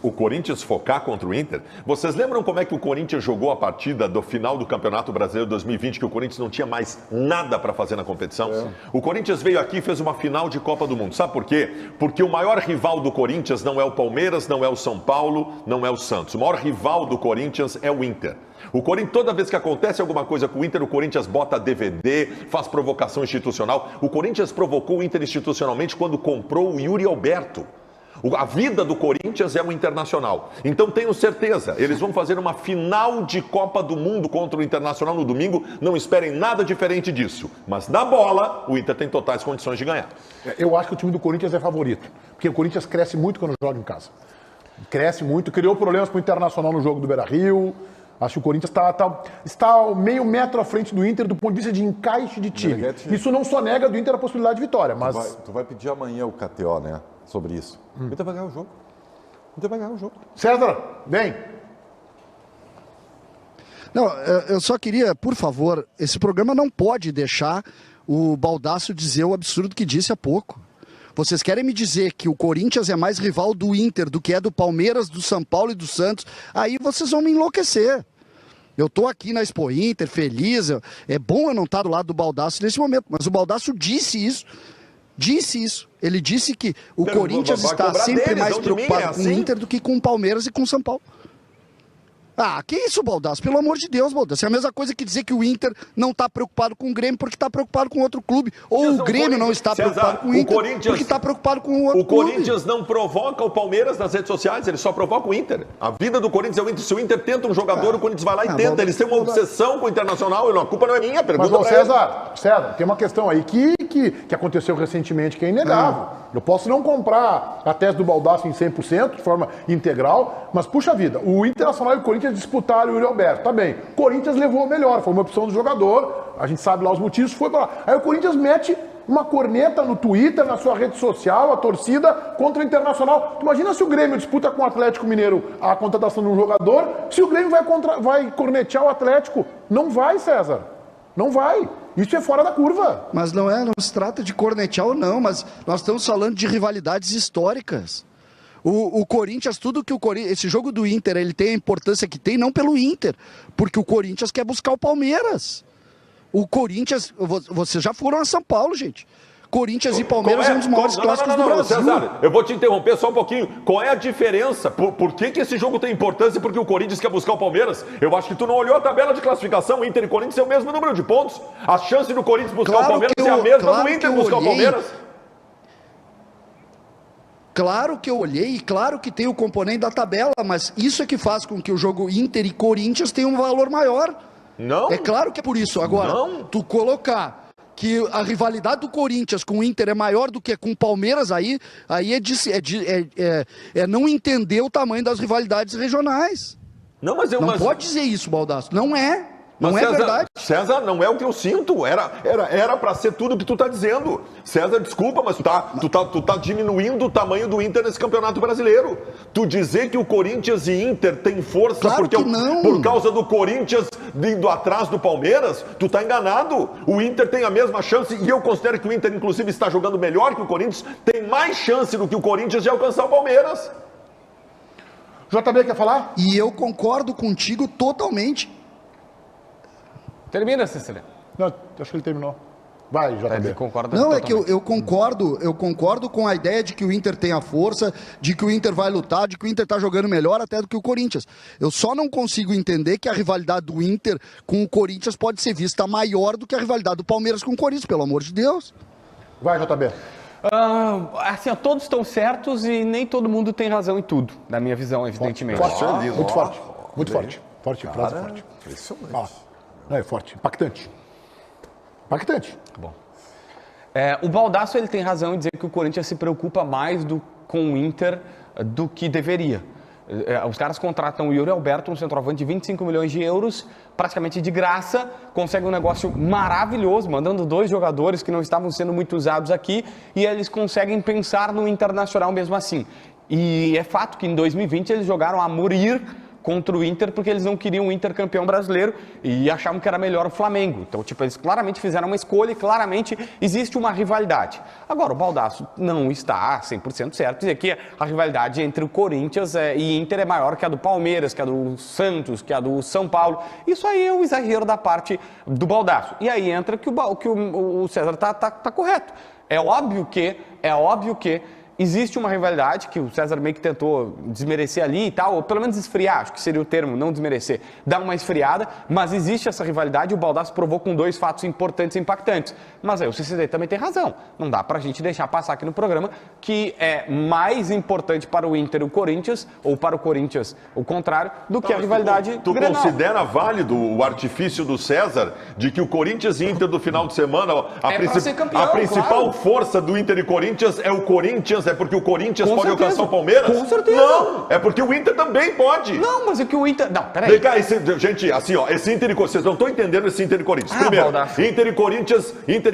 o Corinthians focar contra o Inter. Vocês lembram como é que o Corinthians jogou a partida do final do Campeonato Brasileiro 2020, que o Corinthians não tinha mais nada para fazer na competição? O Corinthians veio aqui e fez uma final de Copa do Mundo. Sabe por quê? Porque o maior rival do Corinthians não é o Palmeiras, não é o São Paulo, não é o Santos. O maior rival do Corinthians é o Inter. O Corinthians, toda vez que acontece alguma coisa com o Inter, o Corinthians bota DVD, faz provocação institucional. O Corinthians provocou o Inter institucionalmente quando comprou o Yuri Alberto. A vida do Corinthians é o Internacional. Então tenho certeza, eles vão fazer uma final de Copa do Mundo contra o Internacional no domingo. Não esperem nada diferente disso. Mas na bola, o Inter tem totais condições de ganhar. Eu acho que o time do Corinthians é favorito. Porque o Corinthians cresce muito quando joga em casa. Cresce muito, criou problemas para o Internacional no jogo do Beira-Rio. Acho que o Corinthians está meio metro à frente do Inter do ponto de vista de encaixe de time. Isso não só nega do Inter a possibilidade de vitória, mas... Tu vai pedir amanhã o KTO, né? Sobre isso. O Inter vai ganhar o jogo. O Inter vai ganhar o jogo. César, vem. Não, eu só queria, por favor, esse programa não pode deixar o Baldasso dizer o absurdo que disse há pouco. Vocês querem me dizer que o Corinthians é mais rival do Inter do que é do Palmeiras, do São Paulo e do Santos? Aí vocês vão me enlouquecer. Eu tô aqui na Expo Inter, feliz. É bom eu não estar do lado do Baldasso nesse momento, mas o Baldasso disse isso. Ele disse que o Corinthians está sempre mais preocupado com o Inter do que com o Palmeiras e com o São Paulo. Ah, que isso, Baldasso? Pelo amor de Deus, Baldasso. É a mesma coisa que dizer que o Inter não está preocupado com o Grêmio porque está preocupado com outro clube. Ou o Grêmio não está preocupado com o Inter porque está preocupado com o outro clube. O Corinthians não provoca o Palmeiras nas redes sociais, ele só provoca o Inter. A vida do Corinthians é o Inter. Se o Inter tenta um jogador, o Corinthians vai lá e tenta. Eles têm uma obsessão com o Internacional. A culpa não é minha, pergunta. Mas, César, tem uma questão aí que aconteceu recentemente que é inegável. Eu posso não comprar a tese do Baldasso em 100%, de forma integral, mas, puxa vida, o Internacional e o Corinthians disputaram o Yuri Alberto. Tá bem, o Corinthians levou a melhor, foi uma opção do jogador, a gente sabe lá os motivos, foi pra lá. Aí o Corinthians mete uma corneta no Twitter, na sua rede social, a torcida contra o Internacional. Tu imagina se o Grêmio disputa com o Atlético Mineiro a contratação de um jogador, se o Grêmio vai cornetear o Atlético. Não vai, César. Não vai. Isso é fora da curva. Mas não se trata de cornetear ou não, mas nós estamos falando de rivalidades históricas. O Corinthians, esse jogo do Inter, ele tem a importância que tem, não pelo Inter, porque o Corinthians quer buscar o Palmeiras. O Corinthians, vocês já foram a São Paulo, gente. Corinthians e Palmeiras é um dos maiores clássicos do Brasil. César, eu vou te interromper só um pouquinho. Qual é a diferença? Por que esse jogo tem importância? Porque o Corinthians quer buscar o Palmeiras? Eu acho que tu não olhou a tabela de classificação. Inter e Corinthians é o mesmo número de pontos. A chance do Corinthians buscar o Palmeiras é a mesma do Inter buscar o Palmeiras. Claro que eu olhei e claro que tem o componente da tabela, mas isso é que faz com que o jogo Inter e Corinthians tenha um valor maior. Não. É claro que é por isso. Agora, tu colocar que a rivalidade do Corinthians com o Inter é maior do que com o Palmeiras, aí é não entender o tamanho das rivalidades regionais. Não pode dizer isso, Baldasso. Não é. Mas não César, é verdade. César, não é o que eu sinto. Era para ser tudo o que tu tá dizendo. César, desculpa, mas tu tá diminuindo o tamanho do Inter nesse Campeonato Brasileiro. Tu dizer que o Corinthians e Inter têm força claro por causa do Corinthians indo atrás do Palmeiras, tu tá enganado. O Inter tem a mesma chance, e eu considero que o Inter, inclusive, está jogando melhor que o Corinthians, tem mais chance do que o Corinthians de alcançar o Palmeiras. JB quer falar? E eu concordo contigo totalmente. Termina, Cecília. Não, acho que ele terminou. Vai, JB. Concorda não, totalmente. É que eu concordo com a ideia de que o Inter tem a força, de que o Inter vai lutar, de que o Inter tá jogando melhor até do que o Corinthians. Eu só não consigo entender que a rivalidade do Inter com o Corinthians pode ser vista maior do que a rivalidade do Palmeiras com o Corinthians, pelo amor de Deus. Vai, JB. Assim, todos estão certos e nem todo mundo tem razão em tudo, na minha visão, evidentemente. Muito forte. Muito forte. Forte, frase forte. Impressionante. É forte, impactante. Bom. O Baldasso ele tem razão em dizer que o Corinthians se preocupa mais com o Inter do que deveria. Os caras contratam o Yuri Alberto, um centroavante de 25 milhões de euros, praticamente de graça, conseguem um negócio maravilhoso, mandando 2 jogadores que não estavam sendo muito usados aqui, e eles conseguem pensar no Internacional mesmo assim. E é fato que em 2020 eles jogaram a morir contra o Inter porque eles não queriam o Inter campeão brasileiro e achavam que era melhor o Flamengo. Então, tipo, eles claramente fizeram uma escolha e claramente existe uma rivalidade. Agora, o Baldasso não está 100% certo dizer que a rivalidade entre o Corinthians e Inter é maior que a do Palmeiras, que a do Santos, que a do São Paulo. Isso aí é um exagero da parte do Baldasso. E aí entra que o César tá correto. É óbvio que existe uma rivalidade que o César meio que tentou desmerecer ali e tal, ou pelo menos esfriar, acho que seria o termo, não desmerecer, dar uma esfriada, mas existe essa rivalidade e o Baldasso provou com 2 fatos importantes e impactantes. Mas aí o CCD também tem razão, não dá pra gente deixar passar aqui no programa que é mais importante para o Inter o Corinthians, ou para o Corinthians o contrário, do que a rivalidade Tu Grenal. considera válido o artifício do César de que o Corinthians e Inter do final de semana, pra ser campeão, a principal claro. força do Inter e Corinthians é o Corinthians, é porque o Corinthians Com pode certeza. alcançar o Palmeiras? Com certeza. Não, é porque o Inter também pode. Não, mas é que o Inter... Não, peraí. Vem cá, gente, assim, ó, esse Inter e Corinthians, vocês não estão entendendo esse Inter e Corinthians. Primeiro, Baldasso. Inter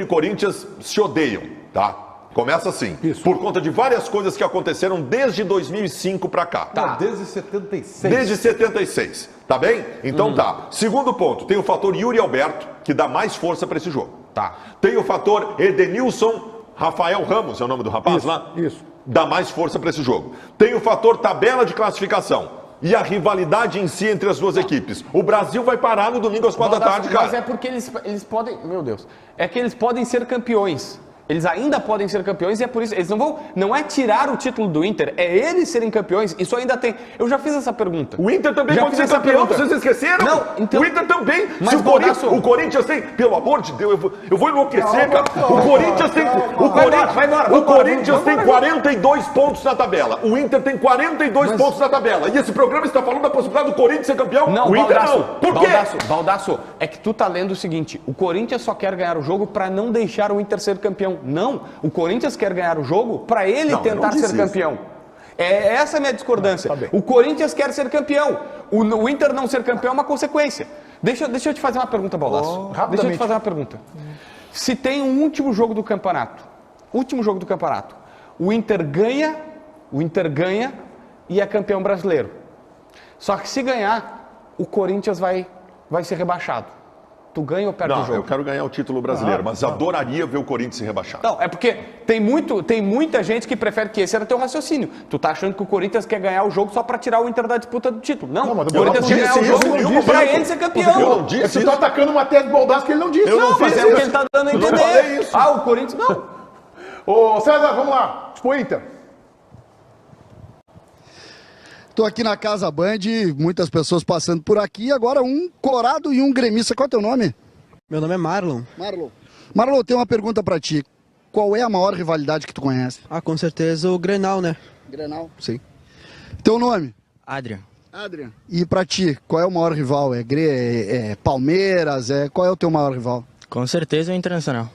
e Corinthians se odeiam, tá? Começa assim, por conta de várias coisas que aconteceram desde 2005 pra cá. Tá. Desde 76. Desde 76, tá bem? Então tá. Segundo ponto, tem o fator Yuri Alberto, que dá mais força pra esse jogo. Tá. Tem o fator Edenilson Rafael Ramos, é o nome do rapaz lá? Isso. Dá mais força pra esse jogo. Tem o fator tabela de classificação e a rivalidade em si entre as duas equipes. O Brasil vai parar no domingo às 4 da tarde, cara. Mas é porque eles podem... Meu Deus. É que eles podem ser campeões. Eles ainda podem ser campeões e é por isso... Eles não vão... Não é tirar o título do Inter, é eles serem campeões. Isso ainda tem... Eu já fiz essa pergunta. O Inter também Já pode fiz ser essa campeão, pergunta. vocês esqueceram? Não, então- O Inter também. Mas Se Baldasso- o Corinthians tem... Pelo amor de Deus, eu vou enlouquecer, cara. O Corinthians tem... Vai embora, O Corinthians tem 42 pontos na tabela. O Inter tem 42 pontos na tabela. E esse programa está falando da possibilidade do Corinthians ser campeão? Não, o Inter Baldasso, não. Por quê? Baldasso, é que tu tá lendo o seguinte, o Corinthians só quer ganhar o jogo pra não deixar o Inter ser campeão. Não, o Corinthians quer ganhar o jogo pra ele Não, eu tentar não disse ser isso. campeão. É essa a minha discordância. O Corinthians quer ser campeão. O Inter não ser campeão é uma consequência. Deixa eu te fazer uma pergunta, Baldasso. Deixa eu te fazer uma pergunta. Se tem um último jogo do campeonato, o Inter ganha e é campeão brasileiro. Só que se ganhar, o Corinthians vai ser rebaixado. Tu ganha ou perde o Não, jogo? eu quero ganhar o título brasileiro, mas adoraria ver o Corinthians se rebaixar. Não, é porque tem muita gente que prefere que esse era teu raciocínio. Tu tá achando que o Corinthians quer ganhar o jogo só pra tirar o Inter da disputa do título. Não, mas o Corinthians eu quer não ganhar o disse isso, eu não jogo disse pra isso. ele ser campeão. Eu não disse Você isso. tá atacando uma tese do Baldasso que ele não disse. Eu não Mas fiz é o que isso. ele tá dando a Eu não entender. falei isso. Ah, o Corinthians... Não. Ô, César, vamos lá. Expo Inter. Tô aqui na Casa Band, muitas pessoas passando por aqui. Agora um colorado e um gremista. Qual é o teu nome? Meu nome é Marlon. Marlon, tem uma pergunta pra ti. Qual é a maior rivalidade que tu conhece? Ah, com certeza o Grenal, né? Grenal. Sim. Teu nome? Adrian. Adrian. E pra ti, qual é o maior rival? É Palmeiras? Qual é o teu maior rival? Com certeza é o Internacional.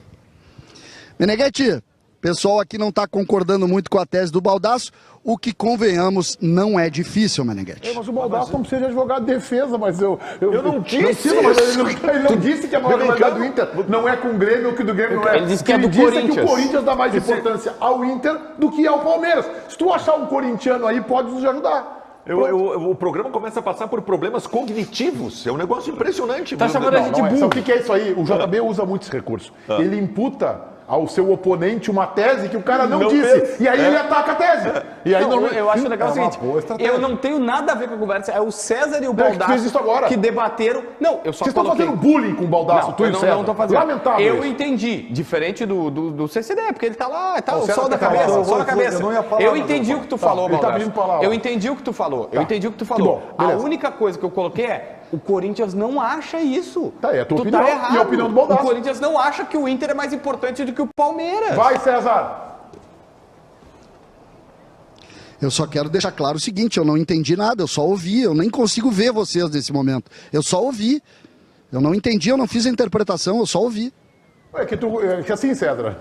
Meneghetti, pessoal aqui não tá concordando muito com a tese do Baldasso, o que, convenhamos, não é difícil, Meneghetti. Mas o Baldasso não precisa de advogado de defesa, mas eu não disse preciso, mas isso. ele não disse que a maior Vem cá. rivalidade do Inter não é com o Grêmio ou que do Grêmio não é. Ele disse que é do disse que Corinthians. o Corinthians dá mais importância ao Inter do que ao Palmeiras. Se tu achar um corintiano aí, pode nos ajudar. O programa começa a passar por problemas cognitivos. É um negócio impressionante. Tá chamando a gente Não é. burro. Sabe o que é isso aí? O JB usa muito esse recurso. Ele imputa ao seu oponente uma tese que o cara não disse. fez. E aí ele ataca a tese. E aí Eu acho legal o seguinte, boa estratégia. eu não tenho nada a ver com a conversa, é o César e o que tu Baldasso fez isso agora. que debateram... Não, eu só Vocês estão coloquei... fazendo bullying com o Baldasso, tu e eu o não, César. não tô fazendo. Lamentável Eu isso. entendi, diferente do CCD, porque ele tá lá, tá O o César sol da tá cabeça, falando. o sol da Eu cabeça. não ia falar, Eu mas entendi eu o que tu Tá, falou, ele tá Baldasso. pedindo palavra. Eu entendi o que tu falou, eu entendi o que tu falou. bom, A beleza. única coisa que eu coloquei é, o Corinthians não acha isso. Tá, é a tua Tu opinião tá e a errado. opinião do Baldasso. O Corinthians não acha que o Inter é mais importante do que o Palmeiras. Vai, César. Eu só quero deixar claro o seguinte, eu não entendi nada, eu só ouvi, eu nem consigo ver vocês nesse momento. Eu só ouvi. Eu não entendi, eu não fiz a interpretação, eu só ouvi. É que assim, César,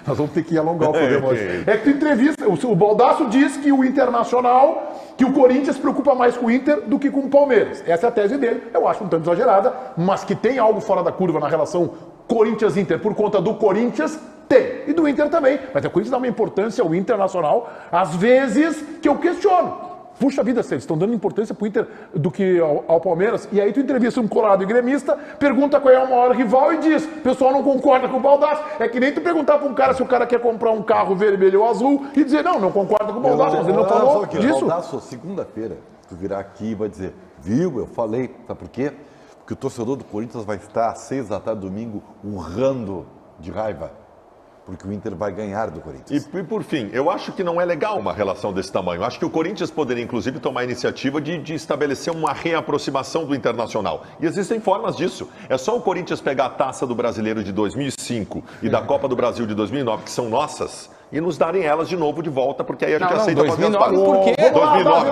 nós vamos ter que alongar o programa hoje. É que tu entrevista, o Baldasso diz que o Internacional, que o Corinthians se preocupa mais com o Inter do que com o Palmeiras. Essa é a tese dele, eu acho um tanto exagerada, mas que tem algo fora da curva na relação Corinthians-Inter por conta do Corinthians, tem. E do Inter também. Mas o Corinthians dá uma importância ao Internacional, às vezes, que eu questiono. puxa vida, eles estão dando importância pro Inter do que ao Palmeiras. E aí tu entrevista um colorado e gremista, pergunta qual é o maior rival e diz, o pessoal não concorda com o Baldassi. É que nem tu perguntar pra um cara se o cara quer comprar um carro vermelho ou azul e dizer, não concorda com o Baldassi, mas ele não falou disso. Baldassi, segunda-feira, tu virá aqui e vai dizer, viu, eu falei, sabe por quê? Porque o torcedor do Corinthians vai estar às 6 da tarde domingo urrando de raiva. Porque o Inter vai ganhar do Corinthians. E por fim, eu acho que não é legal uma relação desse tamanho. Eu acho que o Corinthians poderia, inclusive, tomar a iniciativa de estabelecer uma reaproximação do Internacional. E existem formas disso. É só o Corinthians pegar a taça do Brasileiro de 2005 e da Copa do Brasil de 2009, que são nossas, e nos darem elas de novo de volta, porque aí a gente aceita fazer as 2009 por quê? 2009.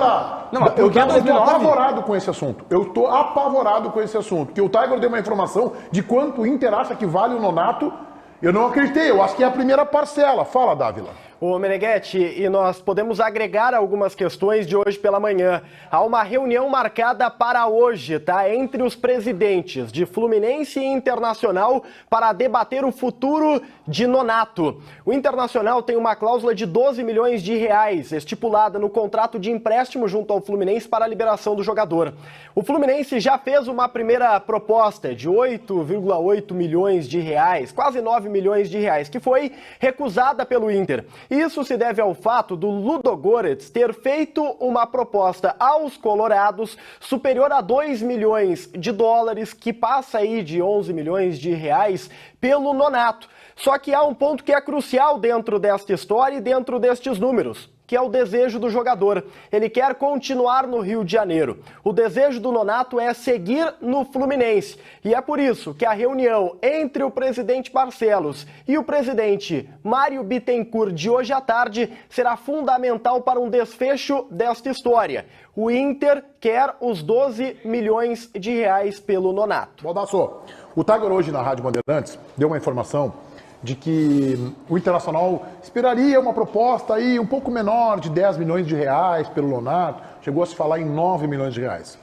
Não, mas por que Eu tô 2009? apavorado com esse assunto. Eu tô apavorado com esse assunto. Porque o Tiger deu uma informação de quanto o Inter acha que vale o Nonato. Eu não acreditei, eu acho que é a primeira parcela. Fala, Dávila. Ô Meneghetti, e nós podemos agregar algumas questões de hoje pela manhã. Há uma reunião marcada para hoje, tá? Entre os presidentes de Fluminense e Internacional para debater o futuro de Nonato. O Internacional tem uma cláusula de 12 milhões de reais estipulada no contrato de empréstimo junto ao Fluminense para a liberação do jogador. O Fluminense já fez uma primeira proposta de 8,8 milhões de reais, quase 9 milhões de reais, que foi recusada pelo Inter. Isso se deve ao fato do Ludogorets ter feito uma proposta aos colorados superior a 2 milhões de dólares, que passa aí de 11 milhões de reais, pelo Nonato. Só que há um ponto que é crucial dentro desta história e dentro destes números, que é o desejo do jogador. Ele quer continuar no Rio de Janeiro. O desejo do Nonato é seguir no Fluminense. E é por isso que a reunião entre o presidente Barcelos e o presidente Mário Bittencourt de hoje à tarde será fundamental para um desfecho desta história. O Inter quer os 12 milhões de reais pelo Nonato. Baldasso, o Tiger hoje na Rádio Bandeirantes deu uma informação de que o Internacional esperaria uma proposta aí um pouco menor de 10 milhões de reais pelo Nonato. Chegou a se falar em 9 milhões de reais.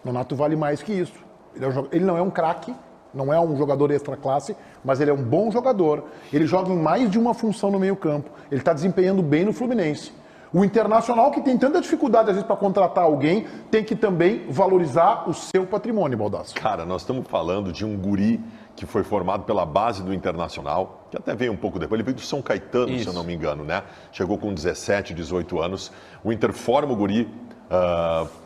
O Nonato vale mais que isso. Ele não é um craque, não é um jogador extra classe, mas ele é um bom jogador. Ele joga em mais de uma função no meio campo. Ele está desempenhando bem no Fluminense. O Internacional, que tem tanta dificuldade às vezes para contratar alguém, tem que também valorizar o seu patrimônio, Baldasso. Cara, nós estamos falando de um guri que foi formado pela base do Internacional, que até veio um pouco depois, ele veio do São Caetano, se eu não me engano, né? Chegou com 17, 18 anos. O Inter forma o guri,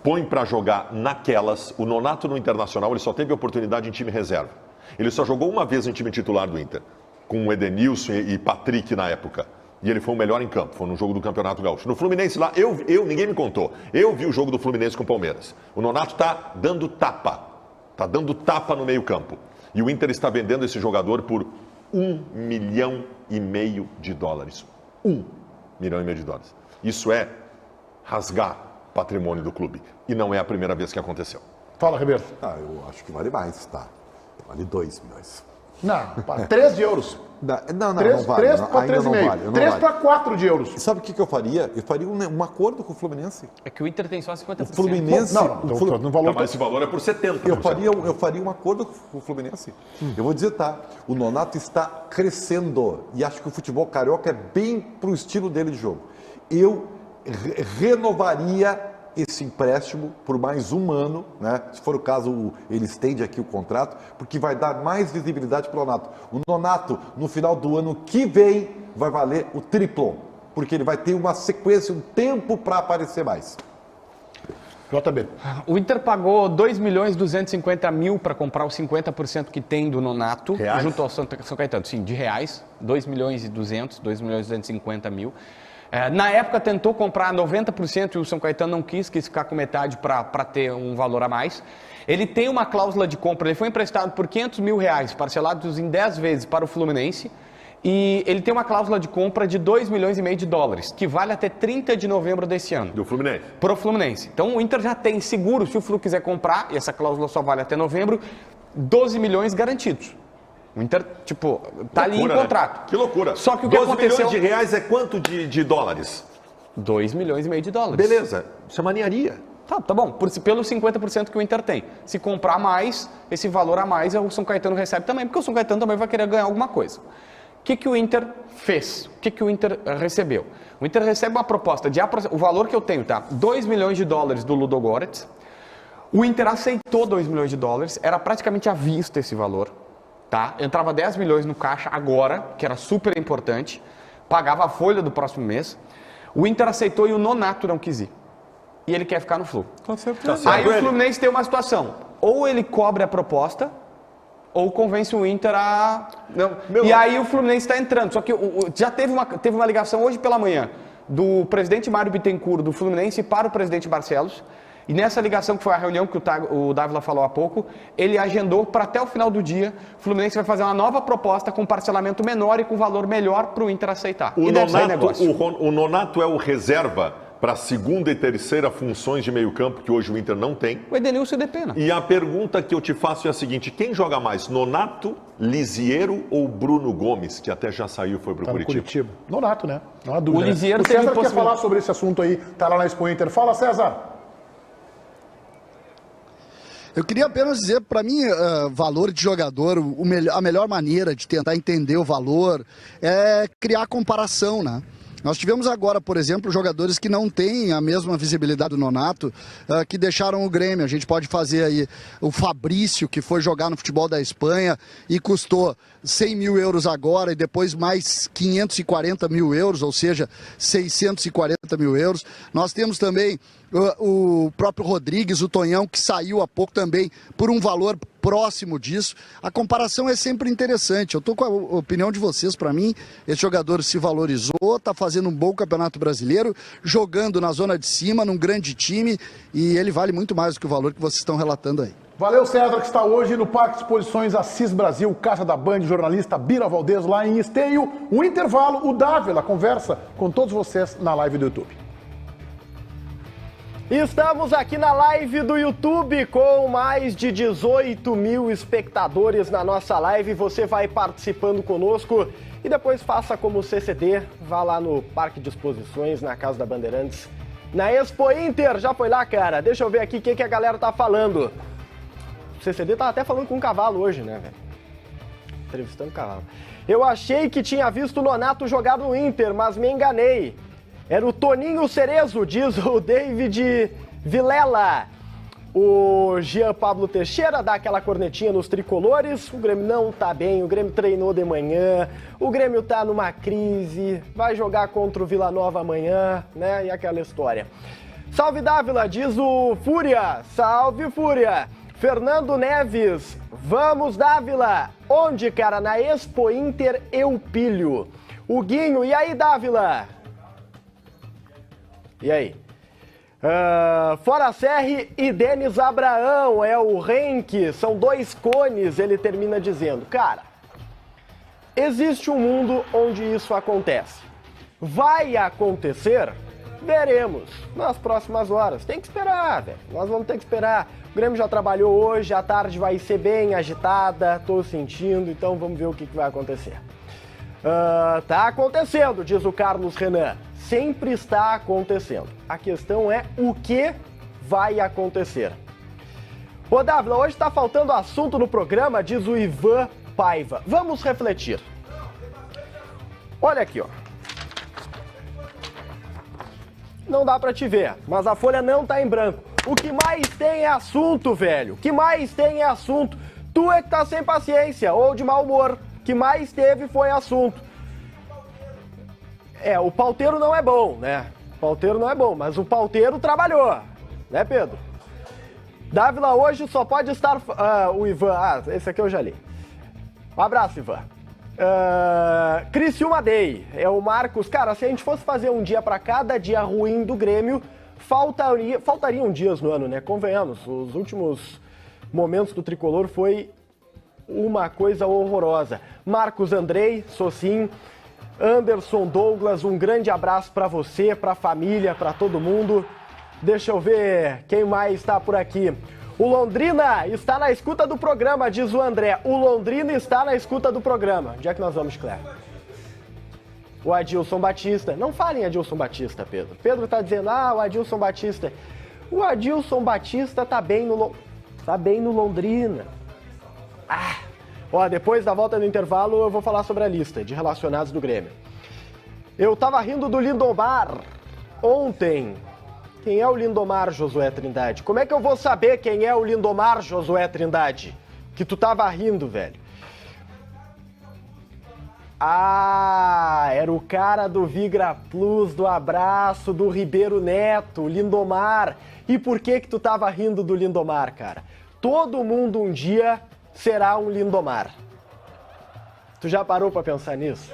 põe para jogar naquelas. O Nonato no Internacional, ele só teve oportunidade em time reserva. Ele só jogou uma vez em time titular do Inter, com o Edenilson e Patrick na época. E ele foi o melhor em campo, foi no jogo do Campeonato Gaúcho. No Fluminense lá, ninguém me contou. Eu vi o jogo do Fluminense com o Palmeiras. O Nonato tá dando tapa no meio campo. E o Inter está vendendo esse jogador por 1,5 milhão de dólares. 1,5 milhão de dólares. Isso é rasgar patrimônio do clube. E não é a primeira vez que aconteceu. Fala, Ribeiro. Eu acho que vale mais, tá? Vale 2 milhões. Não, 3 de euros. Não vale. 3 para 3,5. 3 para 4 de euros. Sabe o que eu faria? Eu faria um acordo com o Fluminense. É que o Inter tem só 50%. O Fluminense... No valor Mas esse valor é por 70%. Eu faria um acordo com o Fluminense. Eu vou dizer, tá? O Nonato está crescendo. E acho que o futebol carioca é bem pro estilo dele de jogo. Eu renovaria esse empréstimo por mais um ano, né? Se for o caso, ele estende aqui o contrato, porque vai dar mais visibilidade para o Nonato. O Nonato, no final do ano que vem, vai valer o triplo, porque ele vai ter uma sequência, um tempo para aparecer mais. JB. O Inter pagou 2.250.000 para comprar os 50% que tem do Nonato, Reais? junto ao São Caetano. Sim, de reais, 2.200.000, 2.250.000. Na época tentou comprar 90% e o São Caetano não quis ficar com metade para ter um valor a mais. Ele tem uma cláusula de compra, ele foi emprestado por 500 mil reais, parcelados em 10 vezes para o Fluminense, e ele tem uma cláusula de compra de 2,5 milhões de dólares, que vale até 30 de novembro desse ano. Do Fluminense. Pro Fluminense. Então o Inter já tem seguro, se o Flu quiser comprar, e essa cláusula só vale até novembro, 12 milhões garantidos. O Inter, tá ali em contrato. Né? Que loucura. Só que o que 12 aconteceu... milhões de reais é quanto de dólares? 2,5 milhões de dólares. Beleza, isso é maniaria. Tá bom, pelo 50% que o Inter tem. Se comprar mais, esse valor a mais, o São Caetano recebe também, porque o São Caetano também vai querer ganhar alguma coisa. O que o Inter fez? O que o Inter recebeu? O Inter recebe uma proposta de o valor que eu tenho, tá? 2 milhões de dólares do Ludogorets. O Inter aceitou 2 milhões de dólares, era praticamente à vista esse valor, tá? Entrava 10 milhões no caixa agora, que era super importante, pagava a folha do próximo mês. O Inter aceitou e o Nonato não quis ir. E ele quer ficar no Flu. Com certeza. Aí o Fluminense tem uma situação, ou ele cobre a proposta, ou convence o Inter a... Não. E aí o Fluminense está entrando. Só que já teve uma ligação hoje pela manhã do presidente Mário Bittencourt do Fluminense para o presidente Barcelos. E nessa ligação, que foi a reunião que o Dávila falou há pouco, ele agendou para até o final do dia, o Fluminense vai fazer uma nova proposta com parcelamento menor e com valor melhor para o Inter aceitar. O Nonato é o reserva para a segunda e terceira funções de meio campo, que hoje o Inter não tem. O Edenilson e Depena. E a pergunta que eu te faço é a seguinte, quem joga mais, Nonato, Lisiero ou Bruno Gomes, que até já saiu e foi para o Curitiba? Nonato, né? Não há dúvida. O Lisiero César teve quer falar sobre esse assunto aí, tá lá na Expo Inter. Fala, César! Eu queria apenas dizer, para mim, valor de jogador, a melhor maneira de tentar entender o valor é criar comparação, né? Nós tivemos agora, por exemplo, jogadores que não têm a mesma visibilidade do Nonato, que deixaram o Grêmio. A gente pode fazer aí o Fabrício, que foi jogar no futebol da Espanha e custou 100 mil euros agora e depois mais 540 mil euros, ou seja, 640 mil euros. Nós temos também o próprio Rodrigues, o Tonhão, que saiu há pouco também por um valor próximo disso. A comparação é sempre interessante. Eu estou com a opinião de vocês. Para mim, esse jogador se valorizou, está fazendo um bom campeonato brasileiro, jogando na zona de cima, num grande time, e ele vale muito mais do que o valor que vocês estão relatando aí. Valeu, César, que está hoje no Parque de Exposições Assis Brasil, Casa da Band, jornalista Bira Valdez, lá em Esteio. Um intervalo, o Dávila conversa com todos vocês na live do YouTube. Estamos aqui na live do YouTube com mais de 18 mil espectadores na nossa live. Você vai participando conosco e depois faça como o CCD, vá lá no Parque de Exposições, na Casa da Bandeirantes, na Expo Inter. Já foi lá, cara? Deixa eu ver aqui o que a galera tá falando. O CCD tá até falando com um cavalo hoje, né, velho? Entrevistando o cavalo. Eu achei que tinha visto o Nonato jogar no Inter, mas me enganei. Era o Toninho Cerezo, diz o David Vilela. O Jean Pablo Teixeira dá aquela cornetinha nos tricolores. O Grêmio não tá bem, o Grêmio treinou de manhã, o Grêmio tá numa crise, vai jogar contra o Vila Nova amanhã, né? E aquela história. Salve Dávila, diz o Fúria. Salve Fúria. Fernando Neves, vamos Dávila. Onde, cara? Na Expo Inter Eupílio. O Guinho, e aí Dávila? E aí? Fora Serri e Denis Abraão, é o Renck, são dois cones, ele termina dizendo. Cara, existe um mundo onde isso acontece. Vai acontecer? Veremos nas próximas horas. Tem que esperar, velho. Nós vamos ter que esperar. O Grêmio já trabalhou hoje, a tarde vai ser bem agitada, tô sentindo, então vamos ver o que vai acontecer. Tá acontecendo, diz o Carlos Renan. Sempre está acontecendo. A questão é o que vai acontecer. Ô Dávila, hoje está faltando assunto no programa, diz o Ivan Paiva. Vamos refletir. Olha aqui, ó. Não dá pra te ver, mas a folha não tá em branco. O que mais tem é assunto, velho. O que mais tem é assunto. Tu é que tá sem paciência ou de mau humor. O que mais teve foi assunto. O pauteiro não é bom, né? O pauteiro não é bom, mas o pauteiro trabalhou, né, Pedro? Dávila hoje só pode estar... o Ivan... esse aqui eu já li. Um abraço, Ivan. Criciúma Day, é o Marcos. Cara, se a gente fosse fazer um dia para cada dia ruim do Grêmio, faltariam dias no ano, né? Convenhamos, os últimos momentos do Tricolor foi uma coisa horrorosa. Marcos Andrei, Socin, Anderson Douglas, um grande abraço para você, para a família, para todo mundo. Deixa eu ver quem mais está por aqui. O Londrina está na escuta do programa, diz o André. O Londrina está na escuta do programa. Onde é que nós vamos, Cléber? O Adilson Batista. Não falem Adilson Batista, Pedro. Pedro está dizendo, o Adilson Batista. O Adilson Batista tá bem no Londrina. Ó, depois da volta do intervalo eu vou falar sobre a lista de relacionados do Grêmio. Eu tava rindo do Lindomar ontem. Quem é o Lindomar, Josué Trindade? Como é que eu vou saber quem é o Lindomar, Josué Trindade? Que tu tava rindo, velho. Ah, era o cara do Vigra Plus, do abraço, do Ribeiro Neto, Lindomar. E por que tu tava rindo do Lindomar, cara? Todo mundo um dia será um Lindomar. Tu já parou pra pensar nisso?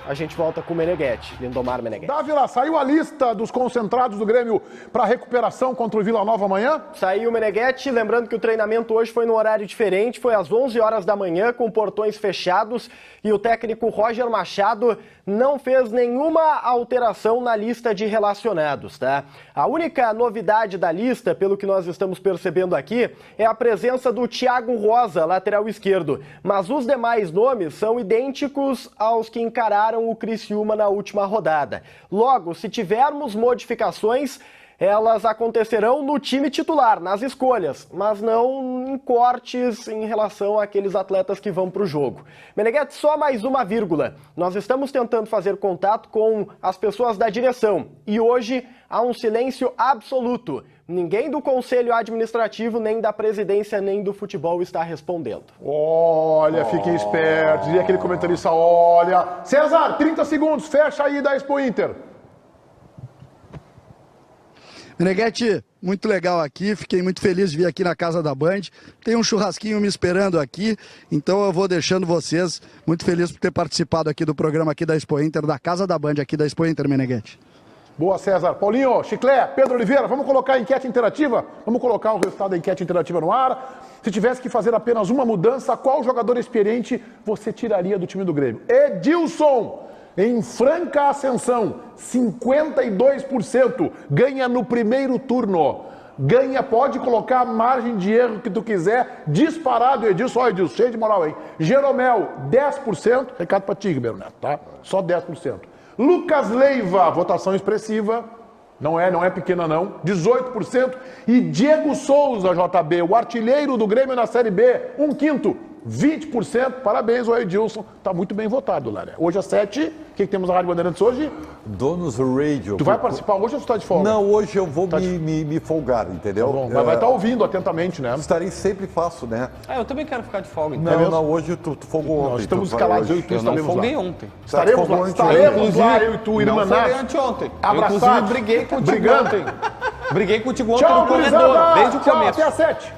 A gente volta com o Meneghetti, Lindomar Meneghetti. Dávila, saiu a lista dos concentrados do Grêmio para recuperação contra o Vila Nova amanhã? Saiu o Meneghetti, lembrando que o treinamento hoje foi num horário diferente, foi às 11 horas da manhã, com portões fechados, e o técnico Roger Machado não fez nenhuma alteração na lista de relacionados, tá? A única novidade da lista, pelo que nós estamos percebendo aqui, é a presença do Thiago Rosa, lateral esquerdo, mas os demais nomes são idênticos aos que encararam o Criciúma na última rodada. Logo, se tivermos modificações, elas acontecerão no time titular, nas escolhas, mas não em cortes em relação àqueles atletas que vão para o jogo. Meneghetti, só mais uma vírgula. Nós estamos tentando fazer contato com as pessoas da direção e hoje há um silêncio absoluto. Ninguém do Conselho Administrativo, nem da presidência, nem do futebol está respondendo. Olha, fiquem espertos. E aquele comentarista, olha. César, 30 segundos, fecha aí da Expo Inter. Meneghetti, muito legal aqui, fiquei muito feliz de vir aqui na casa da Band. Tem um churrasquinho me esperando aqui, então eu vou deixando vocês muito feliz por ter participado aqui do programa aqui da Expo Inter, da casa da Band aqui da Expo Inter, Meneghetti. Boa, César. Paulinho, Chiclé, Pedro Oliveira, vamos colocar a enquete interativa? Vamos colocar o resultado da enquete interativa no ar. Se tivesse que fazer apenas uma mudança, qual jogador experiente você tiraria do time do Grêmio? Edilson, em franca ascensão, 52%, ganha no primeiro turno. Ganha, pode colocar a margem de erro que tu quiser, disparado, Edilson. Ó, Edilson, cheio de moral aí. Jeromel, 10%, recado pra ti, Ribeiro Neto, tá? Só 10%. Lucas Leiva, votação expressiva, não é pequena não, 18%. E Diego Souza, JB, o artilheiro do Grêmio na Série B, 1/5, 20%. Parabéns, o Edilson, tá muito bem votado, Laré. Hoje às 7, o que temos na Rádio Bandeirantes hoje? Donos Radio. Tu vai participar hoje ou tu tá de folga? Não, hoje eu vou me folgar, entendeu? Bom, mas vai estar ouvindo atentamente, né? Estarei sempre faço, né? Ah, eu também quero ficar de folga, então. Não, hoje tu folgou ontem. Nós estamos escalados, eu e tu Eu não estaremos lá. folguei ontem. Estaremos lá, eu e tu, Não irmanaço. folguei anteontem. Eu, Abraçados. inclusive, briguei contigo Brigando. ontem. Briguei contigo ontem Tchau, no corredor, gurizada. desde o Tchau, começo. até às 7.